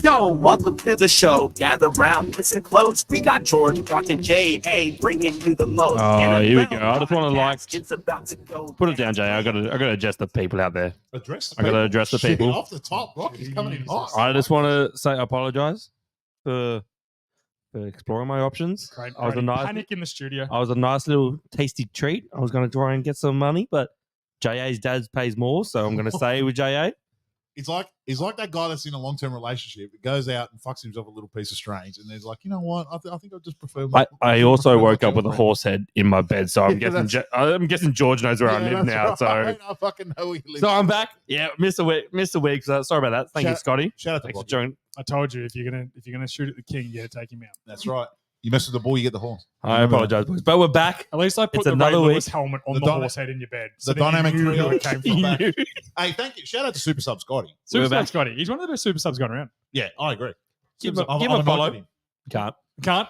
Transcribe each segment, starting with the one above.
Yo, welcome to the show. Gather round, listen close. We got George, Dr. J, A, bringing you the most. Oh, here we go. I just want to It's about to go. put it down, Jay. I gotta address the people out there. Address the I gotta people. address the Shit, people. off the top, Rocky's coming in hot. I just want to say I apologize for exploring my options. Great, I was a nice, panic in the studio. I was a nice little tasty treat. I was going to try and get some money, but JA's dad pays more, so I'm going to stay with JA. He's like that guy that's in a long-term relationship. It goes out and fucks himself a little piece of strange, and there's like, you know what? I think I just prefer. I also prefer woke my up with a girlfriend. horse head in my bed, so I'm Yeah, guessing George knows where I Yeah, live that's now. right. So I fucking know where you live. so I'm back. Yeah, missed a week. So sorry about that. Thank you, Scotty. Shout out to Thanks for Rocky. joining. I told you if you're gonna shoot at the king, you gotta take him out. That's right. You mess with the bull, you get the horse. I apologize, boys, but we're back. At least I put It's the Ray another Lewis week. helmet on The the, dyna- horse head in your bed. the that you dynamic knew trio where it came from. You back. knew. Hey, thank you. Shout out to Super Sub Scotty. Super We're Sub back. Scotty. He's one of the best super subs going around. Yeah, I agree. Give Super him Sub- a I've follow. anointed him. Can't. Can't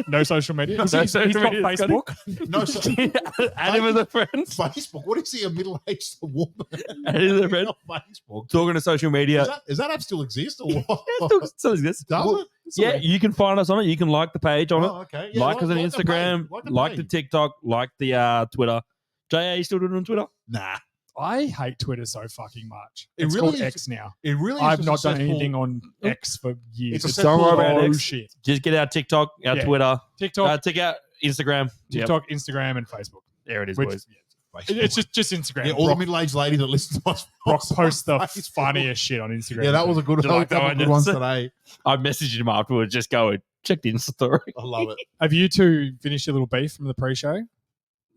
no social media. No He's social got media, Scotty. Facebook. No, so, Add him as a friend. Facebook. What is he, a middle-aged woman? Add him as a friend. On Facebook. Talking to social media. Does that app still exist or what? Still exists. Does Well, it? It's Yeah, alright. you can find us on it. You can like the page on it. Oh, okay. Yeah, like us on the Instagram. page, Like the page. TikTok. Like the Twitter. JA, you still doing it on Twitter? Nah, I hate Twitter so fucking much. It It's really called is- X now. it really. I've is a not done successful- anything on X for years. It's a Don't worry about oh X. shit. Just get our TikTok, our Yeah. Twitter. TikTok, Check out Instagram. Yep. TikTok, Instagram, and Facebook. There it is, Which- boys. It's just Instagram. Yeah, all the Brock, middle-aged lady that listens to us. Brock posts the Facebook. funniest shit on Instagram. Yeah, that was a good Do you like that couple one, good ones Jess? today. I messaged him afterwards. Just go and check the Insta story. I love it. Have you two finished your little beef from the pre-show?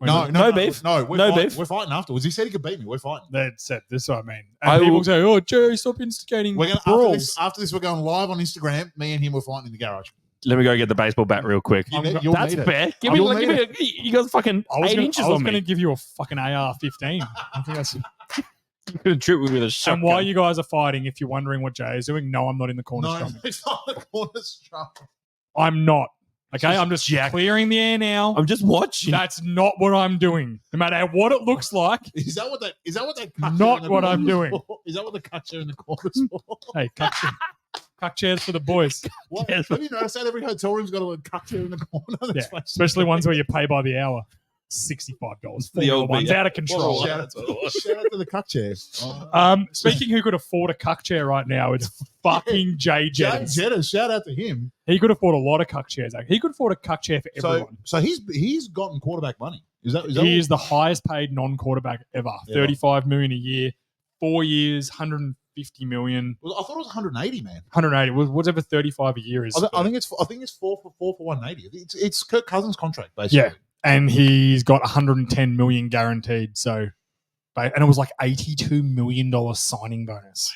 No beef. No, we're No fighting, beef. We're fighting afterwards. He said he could beat me. We're fighting. They said this is what I mean. And I people will- say, "Oh, Jerry, stop instigating We're gonna brawls." after this. We're going live on Instagram. Me and him were fighting in the garage. Let me go get the baseball bat real quick. You'll That's need it. fair. Give You'll me, need you got fucking I was 8 gonna, inches I was on going to me. give you a fucking AR-15. I think that's. You're going to trip me with a shotgun. And while you guys are fighting, if you're wondering what Jay is doing, no, I'm not in the corner No, strumming. it's not the corner strap. I'm not. Okay, Just I'm just jack- clearing the air now. I'm just watching. That's not what I'm doing. No matter what it looks like. Is that what that? Not what I'm doing. Is that what the cut chair in the corner for? Hey, cuck chairs for the boys. What? Yes. Have you noticed that every hotel room's got a little cut chair in the corner? Yeah, That's fucking- especially ones where you pay by the hour. $65. The old ones yeah. out of control. Shout out to the cut chairs. Speaking who could afford a cuck chair right now, it's fucking Jay Jay Jennings. Jetta, shout out to him. He could afford a lot of cuck chairs. He could afford a cuck chair for everyone. So he's gotten quarterback money. Is that He is the highest paid non-quarterback ever. Yeah. $35 million a year, 4 years, $150 million, Well, I thought it was 180, man. 180. Whatever 35 a year is. I think it's 4 for 180. It's Kirk Cousins' contract basically. Yeah. And he's got 110 million guaranteed. So, and it was like $82 million signing bonus.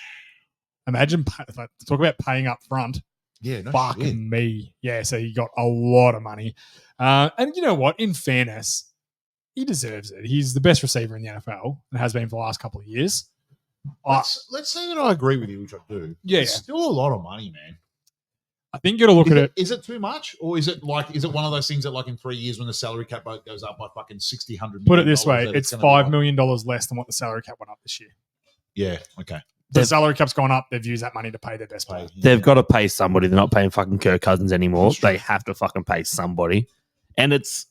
Imagine talk about paying up front. Yeah, no Fucking shit. me. Yeah, so he got a lot of money. And you know what? In fairness, he deserves it. He's the best receiver in the NFL and has been for the last couple of years. Let's say that I agree with you, which I do. Yeah, It's yeah. still a lot of money, man. I think you got to look at it. Is it too much, or is it one of those things that like in 3 years when the salary cap goes up by fucking 60, 100 Put it million this way, dollars, it's gonna be $5 like- million less than what the salary cap went up this year. Yeah, okay. The salary cap's gone up. They've used that money to pay their best player. They've got to pay somebody. They're not paying fucking Kirk Cousins anymore. That's true. They have to fucking pay somebody. And it's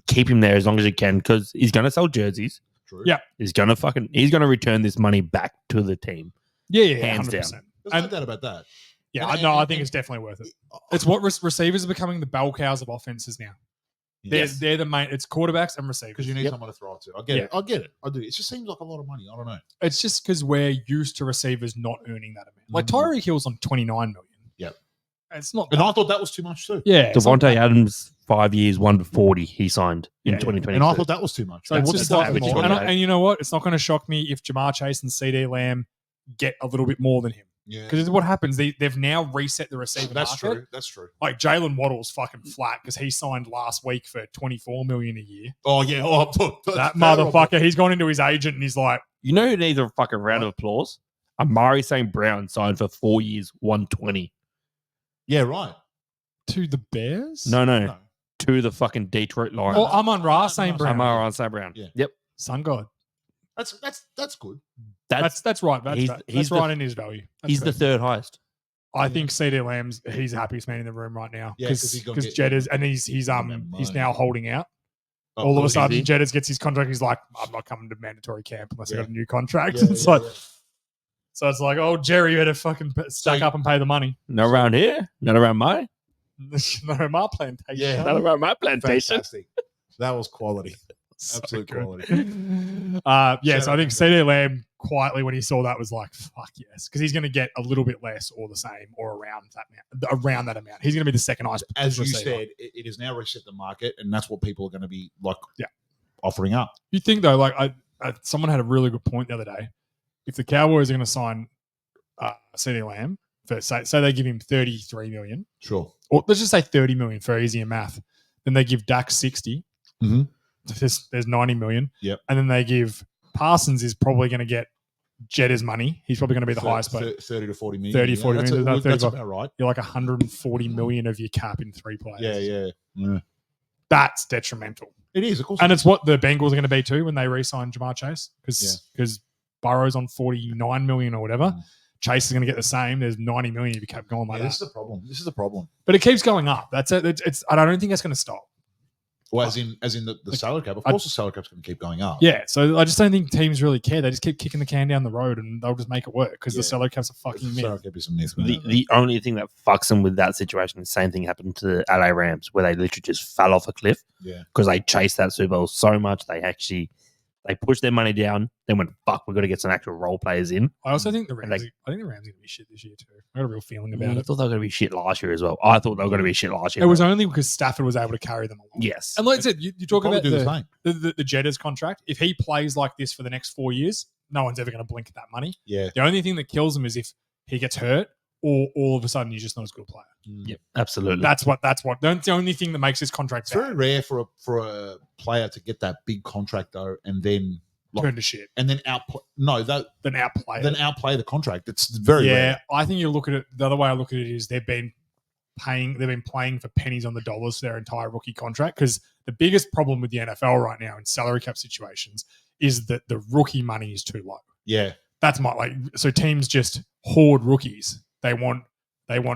keep him there as long as you can because he's going to sell jerseys. True. Yeah. He's going to return this money back to the team. Yeah, Hands 100%. down. There's no And- doubt about that. Yeah, And- no, I and- think and- it's definitely worth it. It's what receivers are becoming the bell cows of offenses now. Yes. They're the main. It's quarterbacks and receivers. Because you need Yep. someone to throw it to. I get it. I get it. I do. It just seems like a lot of money. I don't know. It's just because we're used to receivers not earning that amount. Like Mhm. Tyreek Hill's on $29 million. Yep. It's not. And that- I thought that was too much too. yeah, it's not Devontae that- Adams, 5 years, 140 he signed in Yeah. 2020. And I thought that was too much. So They it's wanted just to like, have average more. one. and you know what? It's not going to shock me if Jamar Chase and CD Lamb get a little bit more than him. Yeah, Because it's what happens. They've now reset the receiver that's market. true. That's true. Like Jalen Waddle's fucking flat because he signed last week for $24 million a year. Oh yeah. Oh, That motherfucker, he's gone into his agent and he's like, You know who needs a fucking round of applause? Amari St. Brown signed for 4 years, 120. Yeah, right. to the Bears? No, No. to the fucking Detroit Lions. Oh, Amon Ra, St. Brown. Amari St. Brown. Yeah. Yep. Sun God. That's good. That's right. That's he's- right. he's That's right the- in his value. That's He's the fair. third highest. I think CD Lamb's he's the happiest man in the room right now. Yeah, 'cause he's gonna because get- Jedders and he's that money. now holding out. Oh, All of a is sudden, he? Jedders gets his contract. He's like, I'm not coming to mandatory camp unless I Yeah. got a new contract. Yeah, it's yeah, like, yeah. so it's like, oh, Jerry, you better fucking stack up and pay the money. Not around here. Not around my. No, my plantation. Yeah. Not around my plantation. Fantastic. That was quality. So Absolute good. quality. Yeah, Shout so I out think to CD Lamb quietly when he saw that was like, fuck yes, because he's going to get a little bit less or the same or around that amount. He's going to be the second highest. As you receiver. said, it has now reset the market, and that's what people are going to be like offering up. You think though, like someone had a really good point the other day. If the Cowboys are going to sign CD Lamb for say they give him 33 million, Sure. or let's just say 30 million for easier math, then they give Dak 60. Mm-hmm. There's 90 million. Yep. And then they give Parsons is probably going to get Jedders money. He's probably going to be the highest, but 30 to 40 million. 30, 40 that's million. That's 35. about right. you're like 140 million of your cap in 3 players. Yeah. That's detrimental. It is, of course. And it's what the Bengals are going to be too when they re-sign Jamar Chase Yeah. because Burrow's on 49 million or whatever. Mm. Chase is going to get the same. There's 90 million if you kept going like This that. is the problem. This is the problem. But it keeps going up. That's it. It's I don't think that's going to stop. Well, as in the salary cap. Of course, the salary cap's going to keep going up. Yeah. So I just don't think teams really care. They just keep kicking the can down the road and they'll just make it work because Yeah. the salary cap's a fucking The myth. salary cap is a myth. The only thing that fucks them with that situation, the same thing happened to the LA Rams, where they literally just fell off a cliff Yeah. because they chased that Super Bowl so much. They pushed their money down, then went, fuck, we've got to get some actual role players in. I also think the And Rams. I think the Rams are going to be shit this year too. I got a real feeling about I it. thought they were going to be shit last year as well. I thought they were going to be shit last year. It was only because Stafford was able to carry them along. yes. And like I said, you talk Probably about do the same. the Jedders contract. If he plays like this for the next 4 years, no one's ever going to blink at that money. Yeah. The only thing that kills him is if he gets hurt or all of a sudden he's just not as good a player. Yep, absolutely. That's the only thing that makes this contract It's very bad. rare for a player to get that big contract though, and then Turn to shit. and then outplay. No, that Then outplay. then outplay the contract. It's very yeah, rare. I think you look at it. The other way I look at it is they've been playing for pennies on the dollars for their entire rookie contract because the biggest problem with the NFL right now in salary cap situations is that the rookie money is too low. Yeah. That's so teams just hoard rookies. They want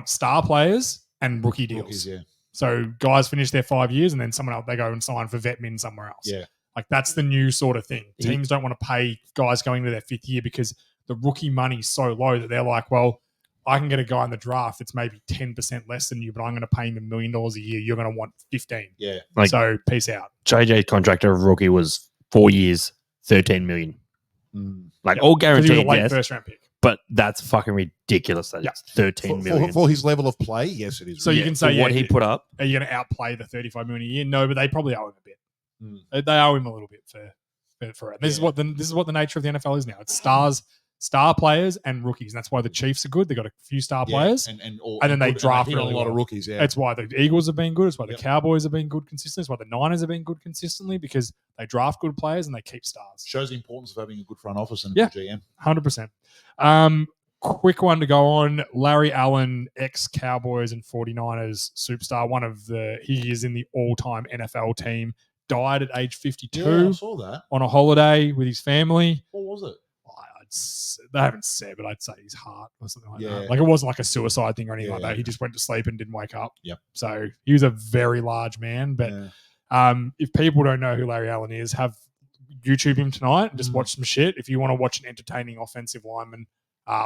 star players and rookie deals. Rookies, yeah. So guys finish their 5 years and then someone else they go and sign for vet min somewhere else. Yeah. Like that's the new sort of thing. Yeah. Teams don't want to pay guys going to their 5th year because the rookie money is so low that they're like, well, I can get a guy in the draft that's maybe 10% less than you, but I'm going to pay him $1 million a year. You're going to want 15. Yeah. Like- so peace out. JJ's contract of rookie was 4 years, 13 million. Like Yep. all 'Cause he was a guaranteed, late yes. first round pick. But that's fucking ridiculous. That Yeah. it's 13 million. For his level of play, yes, it is. So you can say, for what yeah, he put up. Are you going to outplay the 35 million a year? No, but they probably owe him a bit. Mm. They owe him a little bit for it. This is what the nature of the NFL is now. It's star players and rookies. And that's why the Chiefs are good. They got a few star players. and then they draft hit on really a lot of well. rookies. Yeah. That's why the Eagles have been good. It's why the Yep. Cowboys have been good consistently. It's why the Niners have been good consistently because they draft good players and they keep stars. Shows the importance of having a good front office and a Yeah. good GM. 100%. Quick one to go on. Larry Allen, ex-Cowboys and 49ers superstar. He is in the all-time NFL team. Died at age 52 Yeah, I saw that. on a holiday with his family. What was it? They haven't said, but I'd say his heart or something like Yeah. that. Like it wasn't like a suicide thing or anything like Yeah. that. He just went to sleep and didn't wake up. Yep. So he was a very large man. But Yeah. if people don't know who Larry Allen is, have YouTube him tonight and just Mm. watch some shit. If you want to watch an entertaining offensive lineman,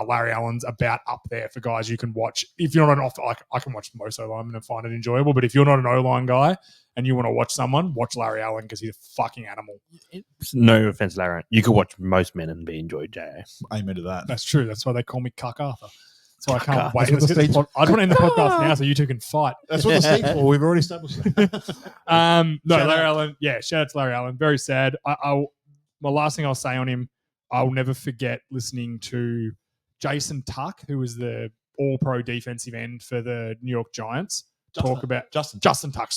Larry Allen's about up there for guys you can watch. If you're not an I can watch most O-linemen and find it enjoyable. But if you're not an O-line guy and you want to watch someone, watch Larry Allen because he's a fucking animal. No offense, Larry. You could watch most men and be enjoyed, JA. Amen to that. That's true. That's why they call me Cuck Arthur. So I Cuck can't Arthur. wait. That's what the I just want to end the podcast now so you two can fight. That's what the state's for. We've already established that. No, Shout Larry out. Allen. Yeah, shout out to Larry Allen. Very sad. My last thing I'll say on him, I'll never forget listening to Jason Tuck, who was the all-pro defensive end for the New York Giants, talk about Justin Tuck,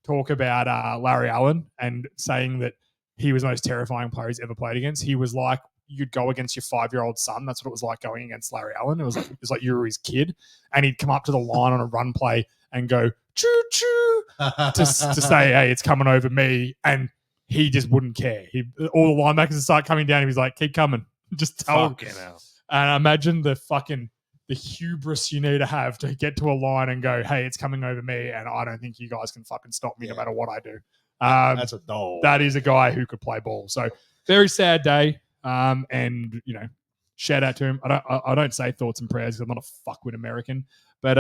talk about Larry Allen and saying that he was the most terrifying player he's ever played against. He was like, you'd go against your 5-year-old son. That's what it was like going against Larry Allen. It was like you were his kid. And he'd come up to the line on a run play and go, choo choo, to say, hey, it's coming over me. And he just wouldn't care. All the linebackers would start coming down. He was like, keep coming. Just tell him. Fucking hell. And I imagine the the hubris you need to have to get to a line and go, hey, it's coming over me, and I don't think you guys can fucking stop me no matter what I do. That's a dog. That is a guy who could play ball. So very sad day. And you know, shout out to him. I don't say thoughts and prayers because I'm not a fuckwit American, but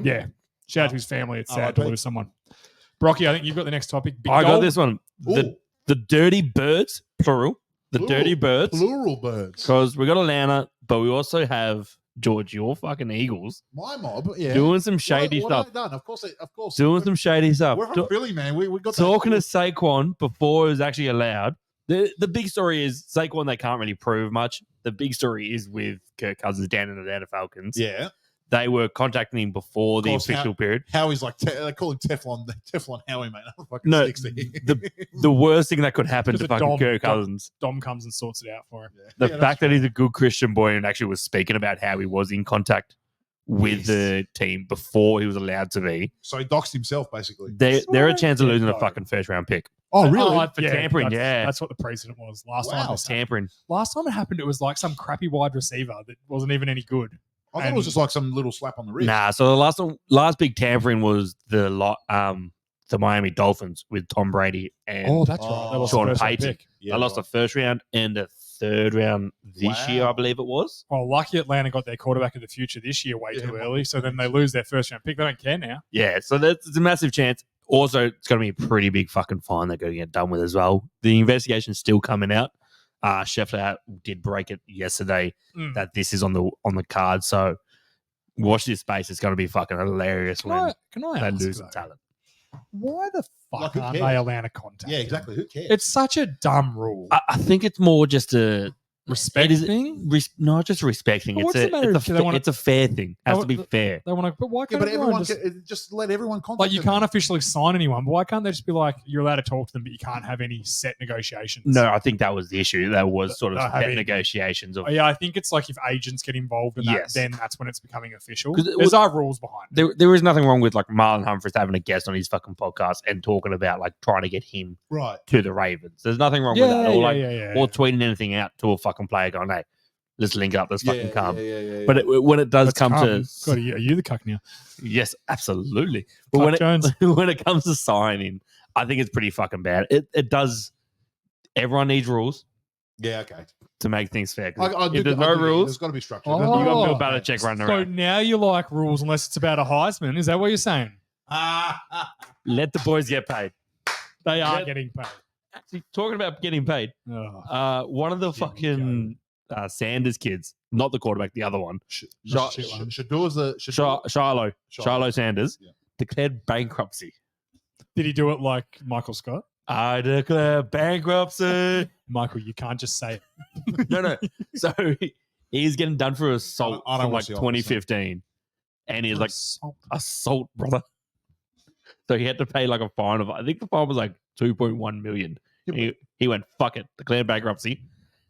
yeah, shout out to his family. It's sad to lose someone. Brocky, I think you've got the next topic. Big I goal. got this one. The dirty birds, plural. The dirty birds. Plural birds. Because we got Atlanta, but we also have George, your fucking Eagles. My mob, yeah. Doing some shady what stuff. have they done? Of course. Doing some shady stuff. We're from Philly, man. We got talking to Saquon before it was actually allowed. The big story is Saquon, they can't really prove much. The big story is with Kirk Cousins down in the Atlanta Falcons. Yeah. They were contacting him before the official period. Howie's like, they call him Teflon Howie, mate. I'm fucking No, 60. the worst thing that could happen to fucking Kirk Cousins. Dom comes and sorts it out for him. The fact that he's a good Christian boy and actually was speaking about how he was in contact with the team before he was allowed to be. So he doxed himself, basically. They're a chance of losing a fucking first round pick. Oh, really? For tampering, That's what the precedent was. Last time it happened, it was like some crappy wide receiver that wasn't even any good. I thought it was just like some little slap on the wrist. Nah, so the last big tampering was the Miami Dolphins with Tom Brady and that's right. They lost Sean the first round Payton. pick. They lost the first round and the third round this year, I believe it was. Well, lucky Atlanta got their quarterback of the future this year way too early, so then they lose their first round pick. They don't care now. Yeah, so that's a massive chance. Also, it's going to be a pretty big fucking fine they're going to get done with as well. The investigation's still coming out. Scheffler did break it yesterday that this is on the card. So watch this space. It's going to be fucking hilarious Can I they ask, lose some talent. Why the fuck who aren't cares? they Atlanta contacted? Yeah, exactly. Who cares? It's such a dumb rule. I think it's more just a Respect thing? Not just respecting. But what's the matter if they wanna- it's a fair thing. It has to be fair. They want to, but why Yeah, can't but everyone everyone just let everyone contact like you them. can't officially sign anyone, but why can't they just be like you're allowed to talk to them, but you can't have any set negotiations? No, I think that was the issue. That was sort of Not set having- negotiations of Yeah, I think it's like if agents get involved in that, Yes. then that's when it's becoming official. 'Cause There's our rules behind it. there is nothing wrong with like Marlon Humphries having a guest on his fucking podcast and talking about like trying to get him Right. to the Ravens. There's nothing wrong with that. Or Yeah. or tweeting anything out to a fucking player going, hey, let's link up, let's fucking come. Yeah. But when it does Let's come come. to God, are you the cuck now? yes, absolutely. But Clark Jones. when it comes to signing, I think it's pretty fucking bad. It does. Everyone needs rules Yeah, okay. to make things fair. 'Cause I do- if there's I no do- rules, there's got to be structure. Oh. you got Bill Oh, Belichick running So around. now you like rules unless it's about a Heisman. Is that what you're saying? Let the boys get paid. They are Yeah. getting paid. Actually, talking about getting paid, Oh. one of the fucking Sanders kids, not the quarterback, the other one, Shadur's the Shiloh Sanders, Yeah. declared bankruptcy. Did he do it like Michael Scott? I declare bankruptcy. Michael, you can't just say it. No. So he's getting done for assault I don't from wanna like see all this, 2015. And he's like, Assault. assault, brother. So he had to pay like a fine of, I think the fine was like 2.1 million. He went, fuck it, declared bankruptcy.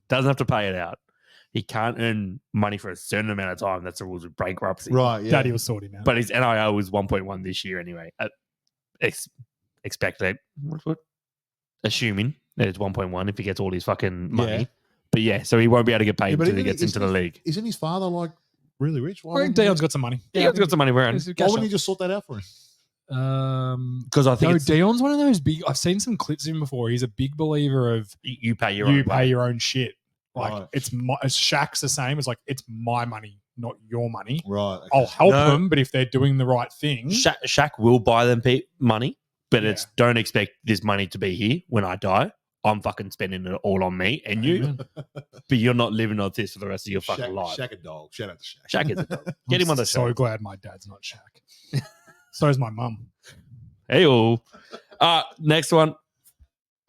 Doesn't have to pay it out. He can't earn money for a certain amount of time. That's the rules of bankruptcy. Right, yeah. Daddy will sort him out. But his NIL was 1.1 this year anyway. Expect that. Assuming that it's 1.1 if he gets all his fucking money. Yeah. But yeah, so he won't be able to get paid Yeah, but until he isn't gets he- into the league. Isn't his father like really rich? I think Dion's got some money. Yeah, he's got some money around. Why wouldn't he just sort that out for him? Because I think No, it's, Dion's one of those big. I've seen some clips of him before. He's a big believer of you pay your you own pay way. your own shit. Like Right. it's Shaq's the same. It's like it's my money, not your money. Right. Okay. I'll help No. them, but if they're doing the right thing, Shaq will buy them money, but Yeah. it's don't expect this money to be here when I die. I'm fucking spending it all on me and you, but you're not living on this for the rest of your fucking life. Shaq a dog. Shout out to Shaq. Shaq is a dog. Get him on the so show. glad my dad's not Shaq. So is my mum. Hey, next one.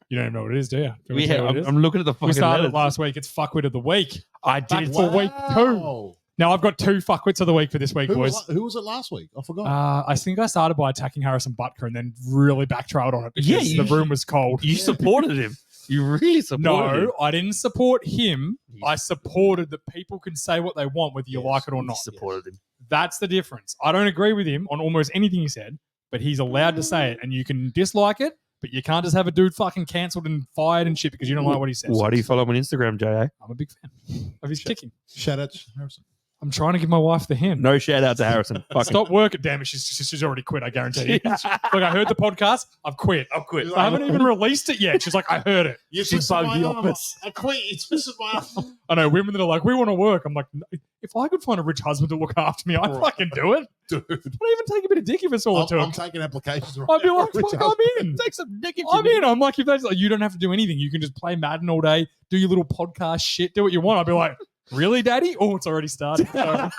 You don't know what it is, do you? Do you want me to Yeah, tell you what it is? I'm looking at the We fucking started letters. last week. It's fuckwit of the week. I Back did. for week 2. Wow. Now I've got 2 fuckwits of the week for this week, Who boys. was it last week? I forgot. I think I started by attacking Harrison Butker and then really backtrailed on it because Yeah, the room was cold. You supported him. You really supported him. No, I didn't support him. I supported that people can say what they want, whether you Yes, like it or You not. supported him. That's the difference. I don't agree with him on almost anything he said, but he's allowed to say it, and you can dislike it, but you can't just have a dude fucking cancelled and fired and shit because you don't like what he says. Why do you follow him on Instagram, J.A.? I'm a big fan of his kicking. Shout out to Harrison. I'm trying to give my wife the hint. No shout out to Harrison. Fucking Stop working. Damn it, she's already quit, I guarantee you. Look, I heard the podcast. I've quit. quit. I haven't even released it yet. She's like, I heard it. You She twisted bugged my the arm. office. I quit. You twisted my arm. I know women that are like, we want to work. I'm like, no, if I could find a rich husband to look after me, I'd fucking do it. Dude, I'd even take a bit of dick if it's all it I'm took. taking applications right I'd be now like, for a fuck, job. I'm in. Take some dick if you I'm need. in. I'm like, if that's like, you don't have to do anything. You can just play Madden all day, do your little podcast shit, do what you want. I'd be like, really, Daddy? Oh, it's already started. So-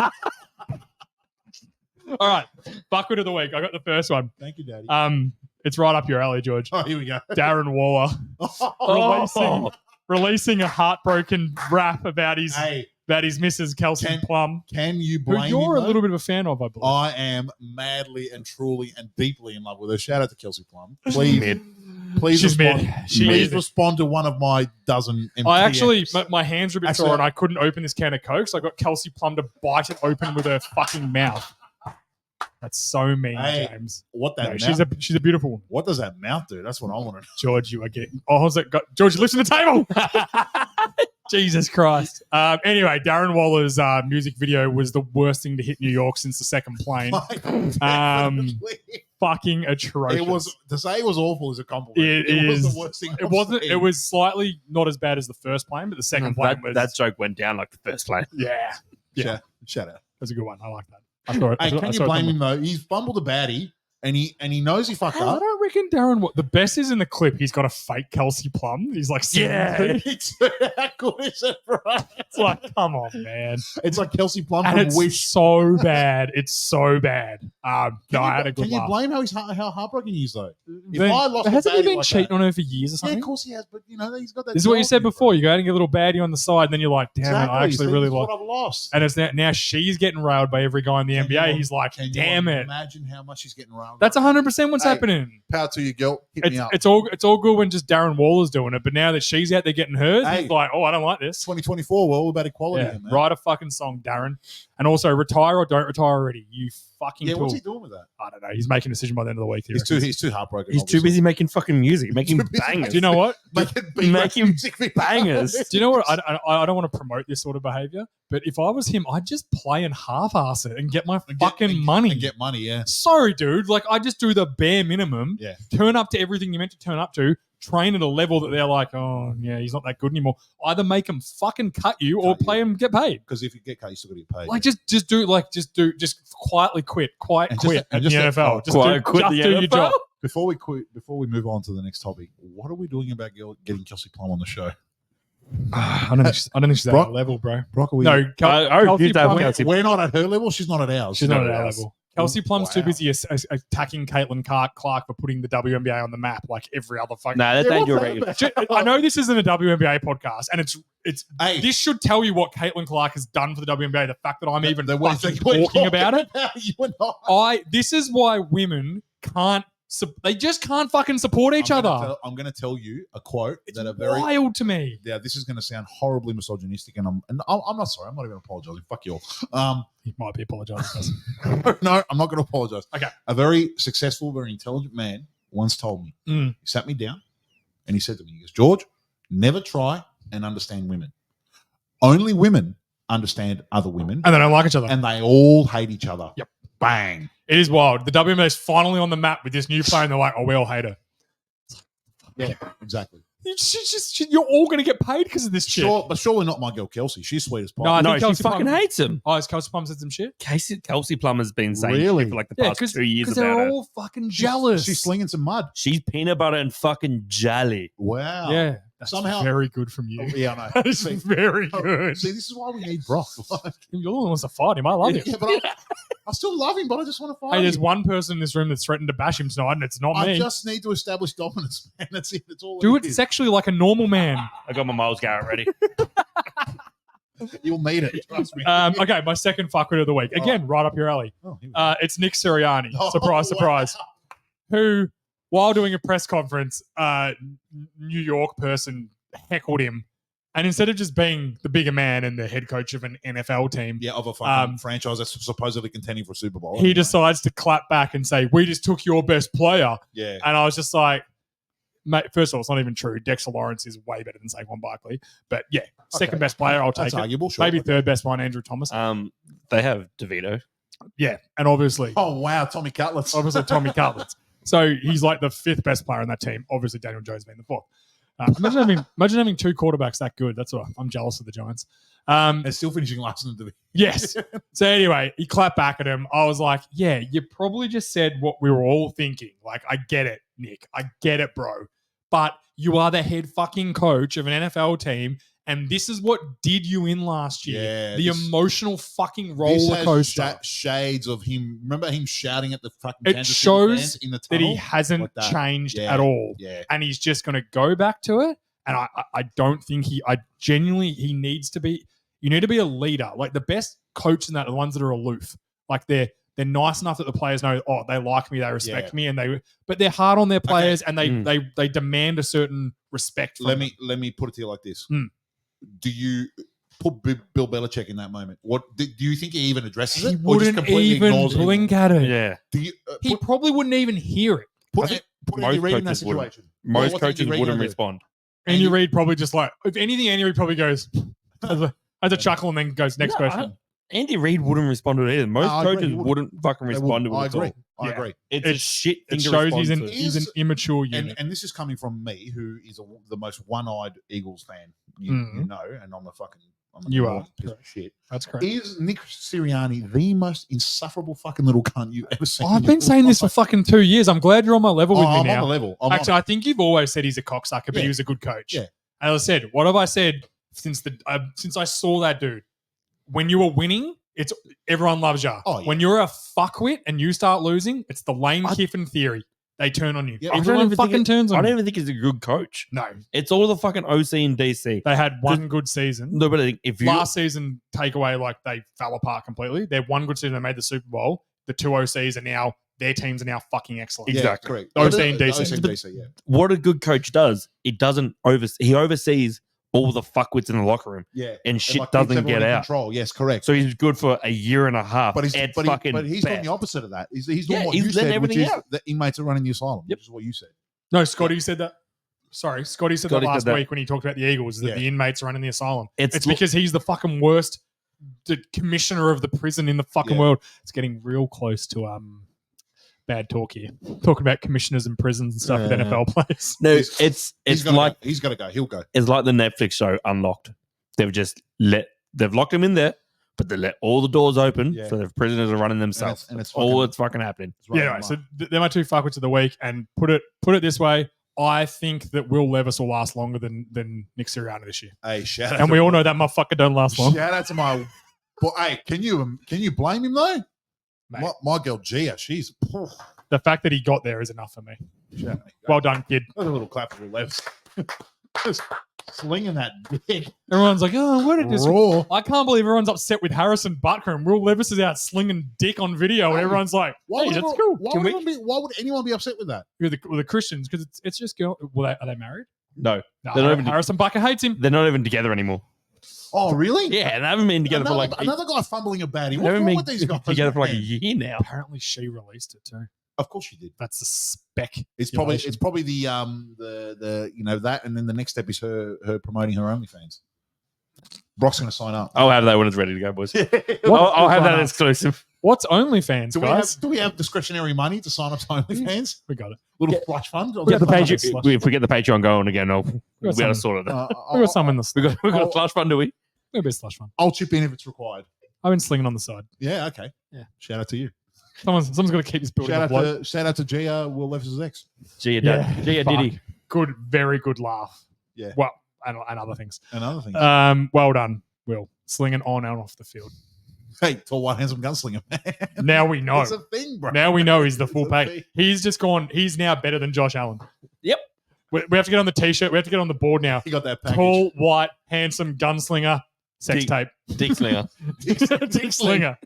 all right, Buckwheat of the week. I got the first one. Thank you, Daddy. It's right up your alley, George. Oh, here we go. Darren Waller releasing a heartbroken rap about his Hey, missus Kelsey Plum, can you who blame you're him, a little bit of a fan of, I believe. I am madly and truly and deeply in love with her. Shout out to Kelsey Plum. Please, please She's respond. mid. She Please is. respond to one of my dozen. I actually, MPX. my hands were a bit Actually, sore and I couldn't open this can of Coke, so I got Kelsey Plum to bite it open with her fucking mouth. That's so mean, Hey, James. what that No, mouth, she's a beautiful woman. what does that mouth do? That's what I want to know. George, you are getting. Oh, how's that got? George, you lifting the table. Jesus Christ. Anyway, Darren Waller's music video was the worst thing to hit New York since the second plane. Fucking atrocious. It was to say it was awful is a compliment. It was is. the worst thing. It I've wasn't. seen. It was slightly not as bad as the first plane, but the second plane was. That joke went down like the first plane. Yeah. Yeah. Shout out. That's a good one. I like that. I saw it. Hey, can you blame him though? He's fumbled a baddie, and he knows he fucked I up. don't reckon Darren. The best is in the clip. He's got a fake Kelsey Plum. He's like, Yeah. It's how good is it, bro? It's like, come on, man. It's like Kelsey Plum And from it's Wish. so bad. It's so bad. No, I had a good Can you laugh. blame how heartbroken he is though? Then- I lost a hasn't he baddie been like cheating that- on her for years or Yeah, something? of course he has, but you know he's got that. This is what you dog said in him, before. bro. You're adding a little baddie on the side, and then you're like, damn it, I actually See, really this is like. what I've lost. And it's now she's getting railed by every guy in the Can NBA. you- He's like, Can you damn it. Imagine how much he's getting around. That's 100% what's Hey, happening. Power to you, girl. Hit me up. It's all good when just Darren Waller's doing it, but now that she's out there getting hers, Hey. he's like, oh, I don't like this. 2024. We're all about equality, Yeah, here, man. write a fucking song, Darren, and also retire or don't retire already. You fucking Yeah, tool. what's he doing with that? I don't know. He's making a decision by the end of the week. He's too heartbroken. He's too busy making fucking music, making Too busy bangers. Do you know what? Making bangers. Do you know what? I don't want to promote this sort of behavior, but if I was him, I'd just play and half-ass it and get my fucking money. And get money, yeah. Sorry, dude. Like, I just do the bare minimum. Yeah. Turn up to everything you're meant to turn up to. Train at a level that they're like, oh, yeah, he's not that good anymore. Either make him fucking cut you or Cut you. play him get paid. Because if you get cut, you still got to get paid. Like, just quietly quit. And Quit just- and at just the let- NFL. oh, Just quiet quit just the do your NFL? job. before we move on to the next topic, what are we doing about getting Kelsey Plum on the show? I don't think she's at Brock- our level, bro. Brock, are we? No, I refuse to have Plum- Kelsey. we're not at her level. She's not at ours. She's not at our level. Kelsey Plum's too Wow. busy attacking Caitlin Clark for putting the WNBA on the map like every other fucking. Nah, that Yeah, ain't what's your that rate. about? I know this isn't a WNBA podcast, and it's Hey, this should tell you what Caitlin Clark has done for the WNBA. The fact that I'm even we're fucking talking about it. You and I. This is why women can't. They just can't fucking support each other. I'm going to tell you a quote It's that are very. wild to me. Yeah, this is going to sound horribly misogynistic, and I'm not sorry. I'm not even apologizing. Fuck you all. He might be apologizing. No, I'm not going to apologize. Okay. A very successful, very intelligent man once told me. Mm. He sat me down and he said to me, he goes, George, never try and understand women. Only women understand other women, And they don't like each other. and they all hate each other. Yep. Bang. It is wild. The WNBA is finally on the map with this new player, and they're like, oh, we all hate her. Yeah, exactly. You're all going to get paid because of this shit. Sure, but surely not my girl Kelsey. She's sweet as pie. No, I No, think she Kelsey fucking Plum- hates him. Oh, has Kelsey Plum said some shit? Kelsey Plum has been saying Really? shit for like the Yeah, past 2 years because about they're her. all fucking jealous. She's slinging some mud. She's peanut butter and fucking jelly. Wow. Yeah. That's Somehow- very good from you. Oh, yeah, I know. That is See, very good. see, this is why we need Brock. You're the one who wants to fight him. I love him. Yeah, but I still love him, but I just want to fight Hey, there's him. one person in this room that's threatened to bash him tonight, and it's not I me. just need to establish dominance, man. That's it. That's all. Do it is. sexually like a normal man. I got my Miles Garrett ready. You'll need it. Trust me. Okay, my second fuckwit of the week. Again, right up your alley. Oh, here we go. It's Nick Sirianni. Oh, Surprise, wow. surprise. Who, while doing a press conference, New York person heckled him. And instead of just being the bigger man and the head coach of an NFL team, Yeah, of a fucking franchise that's supposedly contending for a Super Bowl. he decides to clap back and say, we just took your best player. Yeah. And I was just like, Mate, first of all, it's not even true. Dexter Lawrence is way better than Saquon Barkley. But yeah, second best player, I'll take That's it. arguable. Sure. Maybe third best one, Andrew Thomas. They have DeVito. Yeah, and obviously, Oh wow, Tommy Cutlets. obviously Tommy Cutlets. So he's like the fifth best player on that team. Obviously, Daniel Jones being the fourth. Imagine having two quarterbacks that good. That's what I'm jealous of the Giants. They're still finishing last in the division. Yes. So anyway, he clapped back at him. I was like, yeah, you probably just said what we were all thinking. Like, I get it, Nick. I get it, bro. But you are the head fucking coach of an NFL team, and this is what did you in last year. Yeah, the emotional fucking roller coaster. Shades of him. Remember him shouting at the fucking It Kansas City shows fans in the that tunnel? he hasn't Like that. changed Yeah. at all. Yeah. And he's just going to go back to it. And I don't think he needs to be, you need to be a leader. Like the best coach in that are the ones that are aloof. Like they're nice enough that the players know, oh, they like me, they respect me, but they're hard on their players and they demand a certain respect from them. Let me put it to you like this. Do you put Bill Belichick in that moment? What do you think he even addresses He it? Or just wouldn't completely even ignores it? blink at it. Yeah. Do you He probably wouldn't even hear it. put most Andy Reid in that coaches wouldn't. situation? Most What's coaches Andy Reid wouldn't gonna do? respond. Andy Reid probably just like, if anything, Andy Reid probably goes, has a chuckle and then goes, next question. Andy Reid wouldn't respond to it either. Most I agree, coaches he wouldn't. wouldn't fucking They respond to it I at agree. all. I Yeah. agree. It's a It- shit thing It to shows respond he's an to. immature unit. And this is coming from me, who is the most one-eyed Eagles fan you know, and I'm a You normal are. piece of shit. That's correct. Is Nick Sirianni the most insufferable fucking little cunt you've ever seen? I've been saying this for fucking 2 years. I'm glad you're on my level with me I'm now. on the level. Actually, I think you've always said he's a cocksucker, but Yeah. he was a good coach. Yeah. As I said, what have I said since I saw that dude? When you were winning, it's everyone loves you. Oh, yeah. When you're a fuckwit and you start losing, it's the Lane Kiffin theory. They turn on you. Yeah, I don't Everyone fucking turns on I don't you. even think he's a good coach. No, It's all the fucking OC and DC. they had one good season. No, but I think if you Last season, takeaway, like they fell apart completely. They had one good season. They made the Super Bowl. The two OCs are now, their teams are now fucking excellent. Yeah, Exactly. correct. The OC and DC. OC and DC, yeah. what a good coach does, it doesn't he oversees all the fuckwits in the locker room, Yeah. and shit like, keeps doesn't everyone get in out. Control. Yes, correct. So he's good for a year and a half. But he's at but fucking he's doing best. the opposite of that. He's doing Yeah, what he's you letting said, which everything is out. the inmates are running the asylum, Yep. which is what you said. No, Scotty said that. Sorry, Scotty said Scotty that said last that. week when he talked about the Eagles, that Yeah. the inmates are running the asylum. It's It's because he's the fucking worst, the commissioner of the prison in the fucking Yeah. world. It's getting real close to bad talk here. Talking about commissioners and prisons and stuff with Yeah. NFL players. No, He's- it's He's gotta like go. He's got to go. He'll go. it's like the Netflix show Unlocked. They've locked him in there, but they let all the doors open, Yeah. so the prisoners are running themselves. And it's all fucking- that's fucking happening. It's right Yeah, on anyway, the so mark. they're my two fuckwits of the week. And put it this way, I think that Will Levis will last longer than Nick Sirianni this year. Hey, shout out. And to we all my- know that motherfucker don't last long. Shout out to my. But hey, can you blame him though? Mate. My girl Gia, she's. The fact that he got there is enough for me. Shout out. Well done, kid. That's a little clap for Levis. Just slinging that dick. Everyone's like, oh, what did this? Raw. I can't believe everyone's upset with Harrison Butker and Will Levis is out slinging dick on video, and Hey, everyone's like, Why hey, would, that's everyone, cool. why would anyone be upset with that? With the Christians, because it's just girl. Well, are they married? No, No, They're not even- Harrison Butker hates him. they're not even together anymore. Oh, really? Yeah, they haven't been together another, for like another guy fumbling a baddie. they What's haven't wrong been with these guys? together for like a man? year now. Apparently, she released it too. Of course she did. That's the spec. It's probably the you know that, and then the next step is her promoting her OnlyFans. Brock's going to sign up. I'll have that when it's ready to go, boys. What? I'll have that Sign up. exclusive. What's OnlyFans, guys? Do we have discretionary money to sign up to OnlyFans? We got it. Little flush fund. Get the Fund. Patreon, if we get the Patreon going again, we'll be able to sort it. We got some in the. We got I'll- a flash fund, do we? Maybe a slush fund. I'll chip in if it's required. I've been slinging on the side. Yeah. Okay. Yeah. Shout out to you. Someone's got to keep this building afloat. Shout out to Gia, Will Levis' ex. Gia Yeah, Gia fuck. Diddy. Good, very good laugh. Yeah. Well, and other things. Another thing. Well done, Will. Slinging on and off the field. Hey, tall, white, handsome gunslinger, man. Now we know. It's a thing, bro. Now we know he's the full It's a pay. thing. He's just gone. He's now better than Josh Allen. Yep. We have to get on the t-shirt. We have to get on the board now. He got that package. Tall, white, handsome gunslinger, sex Dick- tape. Dick Slinger. Dick Slinger.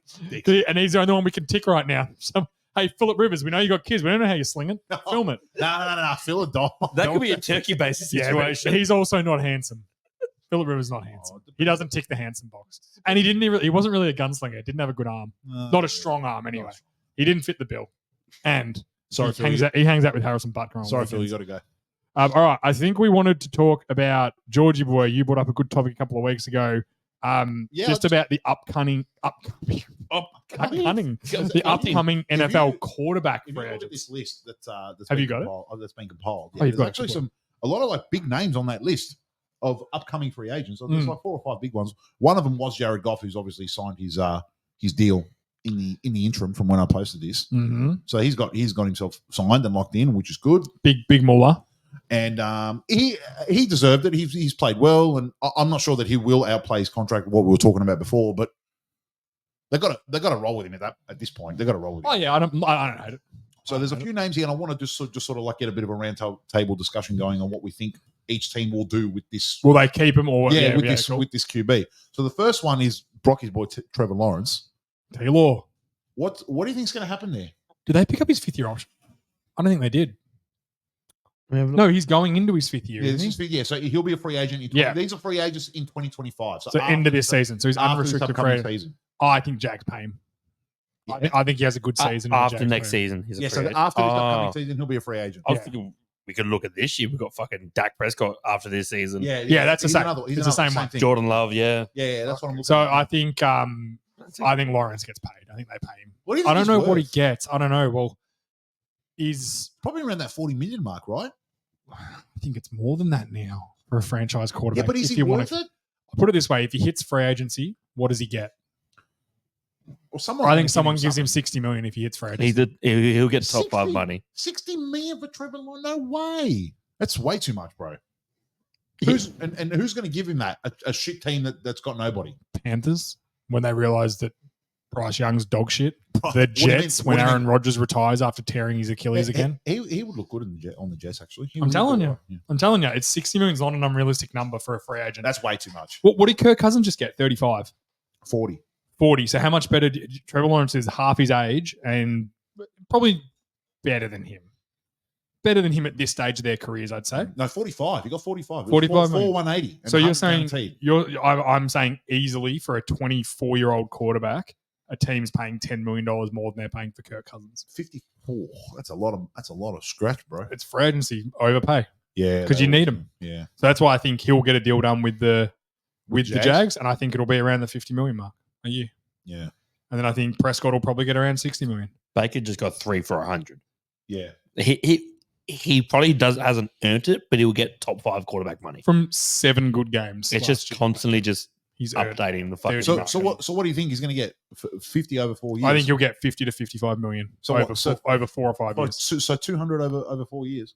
And he's the only one we can tick right now. So, hey, Philip Rivers, we know you got kids. We don't know how you're slinging. Film it. No. Fill a dog. That could be a turkey-based Yeah, but situation. he's also not handsome. Philip Rivers is not handsome. Oh, He doesn't tick the handsome box. And he wasn't really a gunslinger. Didn't have a good arm. Not a strong arm anyway. He didn't fit the bill. And Sorry, he Phil. hangs out with Harrison Butker on Sorry, Phil. You weekends. got to All right. I think we wanted to talk about Georgie boy. You brought up a good topic a couple of weeks ago. Just about the upcoming NFL quarterback If you free look at agents. this list that's Have been you got it? that's been compiled, Oh, you've there's got it. actually a lot of like big names on that list of upcoming free agents. So there's Mm. like 4 or 5 big ones. One of them was Jared Goff, who's obviously signed his deal in the interim from when I posted this. Mm-hmm. So he's got himself signed and locked in, which is good. Big Muller. And he deserved it. He's played well, and I'm not sure that he will outplay his contract. What we were talking about before, but they got to roll with him at this point. They got to roll with him. Oh yeah, I don't hate it. So there's a few names here, and I want to just sort of like get a bit of a round table discussion going on what we think each team will do with this. Will they keep him or with this QB? So the first one is Brocky's boy Trevor Lawrence. Taylor. What do you think is going to happen there? Did they pick up his 5th year option? I don't think they did. No, he's going into his 5th year. So he'll be a free agent. These are free agents in 2025. So end of this season. So he's unrestricted free agent. Season. Oh, I think Jack's pay him. Yeah. I think he has a good season after next season. He's a So free agent. after this upcoming season, he'll be a free agent. I was thinking we could look at this year. We've got fucking Dak Prescott after this season. Yeah, that's the same. It's the same one. Thing. Jordan Love, yeah. Yeah, that's what I'm looking So at. I think Lawrence gets paid. I think they pay him. What do you I think don't know he's what he worth? gets. I don't know. Well, he's Probably around that 40 million mark, right? I think it's more than that now for a franchise quarterback. Yeah, but is If he you worth wanna- it? I'll put it this way: if he hits free agency, what does he get? Well, I think someone gives him 60 million if he hits free agency. He'll get top 60? 5 money. 60 million for Trevor Lawrence? No way. That's way too much, bro. Who's going to give him that? A shit team that's got nobody. Panthers, when they realized that Bryce Young's dog shit. The What do you mean- Jets, what when do you Aaron mean? Rodgers retires after tearing his Achilles again. He would look good on the Jets, actually. He I'm would telling look you. good, yeah. I'm telling you, it's 60 million is not an unrealistic number for a free agent. That's way too much. What did Kirk Cousins just get? 35. 40. 40. So how much better? Trevor Lawrence is half his age and probably better than him. Better than him at this stage of their careers, I'd say. No, 45. He got 45. 45 million. 180. So you're saying I'm saying easily for a 24-year-old quarterback, a team's paying $10 million more than they're paying for Kirk Cousins. 54. That's a lot of scratch, bro. It's free agency overpay Yeah, because you need him. Yeah. So that's why I think he'll get a deal done with the Jags? Jags, and I think it'll be around the 50 million mark a year. Yeah. And then I think Prescott will probably get around 60 million. Baker just got 3 for 100. Yeah. He probably hasn't earned it, but he'll get top 5 quarterback money. From 7 good games. It's just constantly just he's earned. updating the fucking. So what do you think he's going to get? 50 over 4 years? I think he'll get 50 to 55 million over 4 or 5 years. So 200 over 4 years.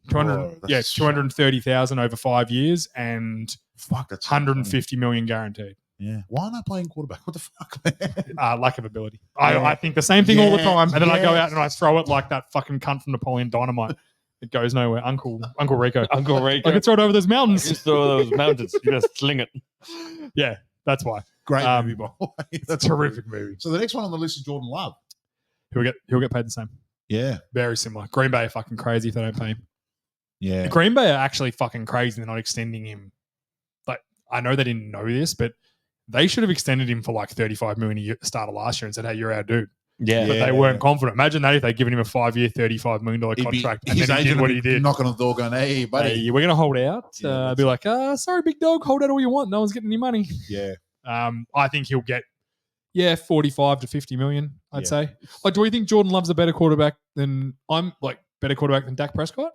200, Bro, that's 230,000 over 5 years and Fuck, that's 150 million guaranteed. Yeah. Why am I playing quarterback? What the fuck, man? Lack of ability. Yeah. I think the same thing all the Yeah, time, and then I go yes. out and I throw it like that fucking cunt from Napoleon Dynamite. It goes nowhere. Uncle Rico. Uncle Rico. I can throw it over those mountains. Just throw those mountains. You just sling it. Yeah, that's why. Great movie, by the way. That's a terrific movie. So the next one on the list is Jordan Love. He'll get paid the same. Yeah. Very similar. Green Bay are fucking crazy if they don't pay him. Yeah. Green Bay are actually fucking crazy. They're not extending him. Like, I know they didn't know this, but they should have extended him for like 35 million a year at the start of last year and said, "Hey, you're our dude." Yeah. But they weren't confident. Imagine that if they'd given him a 5-year, $35 million contract and his then he did agent what would he be did. knocking on the door going, hey, buddy. Hey, we're going to hold out. Yeah, I'd be like, sorry, big dog, hold out all you want. No one's getting any money. Yeah. I think he'll get, 45 to 50 million, I'd Yeah. say. Like, do we think Jordan Love's a better quarterback than better quarterback than Dak Prescott?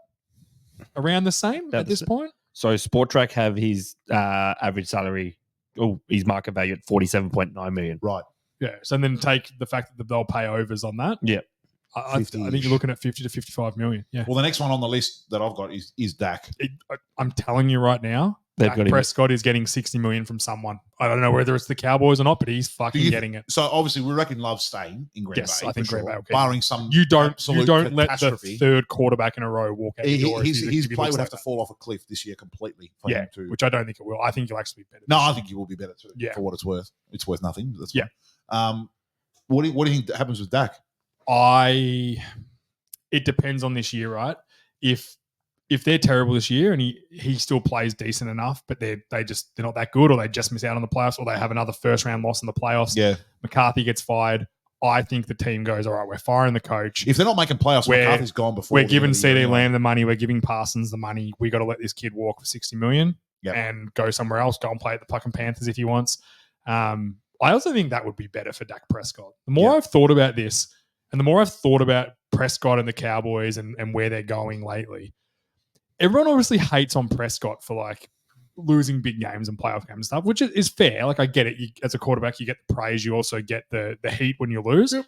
Around the same at this point? So Sport Track have his average salary, his market value at 47.9 million. Right. Yeah. So then take the fact that they'll pay overs on that. Yeah. I think you're looking at 50 to 55 million. Yeah. Well, the next one on the list that I've got is Dak. I'm telling you right now, They've Dak got him. Prescott is getting 60 million from someone. I don't know whether it's the Cowboys or not, but he's fucking getting it. So obviously we reckon Love's staying in Green Yes, Bay. I think for Green sure, Bay will keep barring some You don't absolute let the catastrophe. third quarterback in a row walk out the door. His if he play looks would like have to that. fall off a cliff this year completely. For Yeah, him to, which I don't think it will. I think he'll actually be better. no, I think he will be better too. Yeah. For what it's worth, it's worth nothing. But that's Yeah. fine. What do you think happens with Dak? It depends on this year, right? If they're terrible this year and he still plays decent enough, but they're not that good, or they just miss out on the playoffs, or they have another first round loss in the playoffs. Yeah. McCarthy gets fired. I think the team goes, all right, we're firing the coach. If they're not making playoffs, McCarthy's gone before. We're the giving end of the year CD anyway. Lamb the money. We're giving Parsons the money. We got to let this kid walk for $60 million and go somewhere else. Go and play at the fucking Panthers if he wants. I also think that would be better for Dak Prescott. The more I've thought about this, and the more I've thought about Prescott and the Cowboys and where they're going lately, everyone obviously hates on Prescott for like losing big games and playoff games and stuff, which is fair. Like I get it. As a quarterback, you get the praise. You also get the heat when you lose. Yep.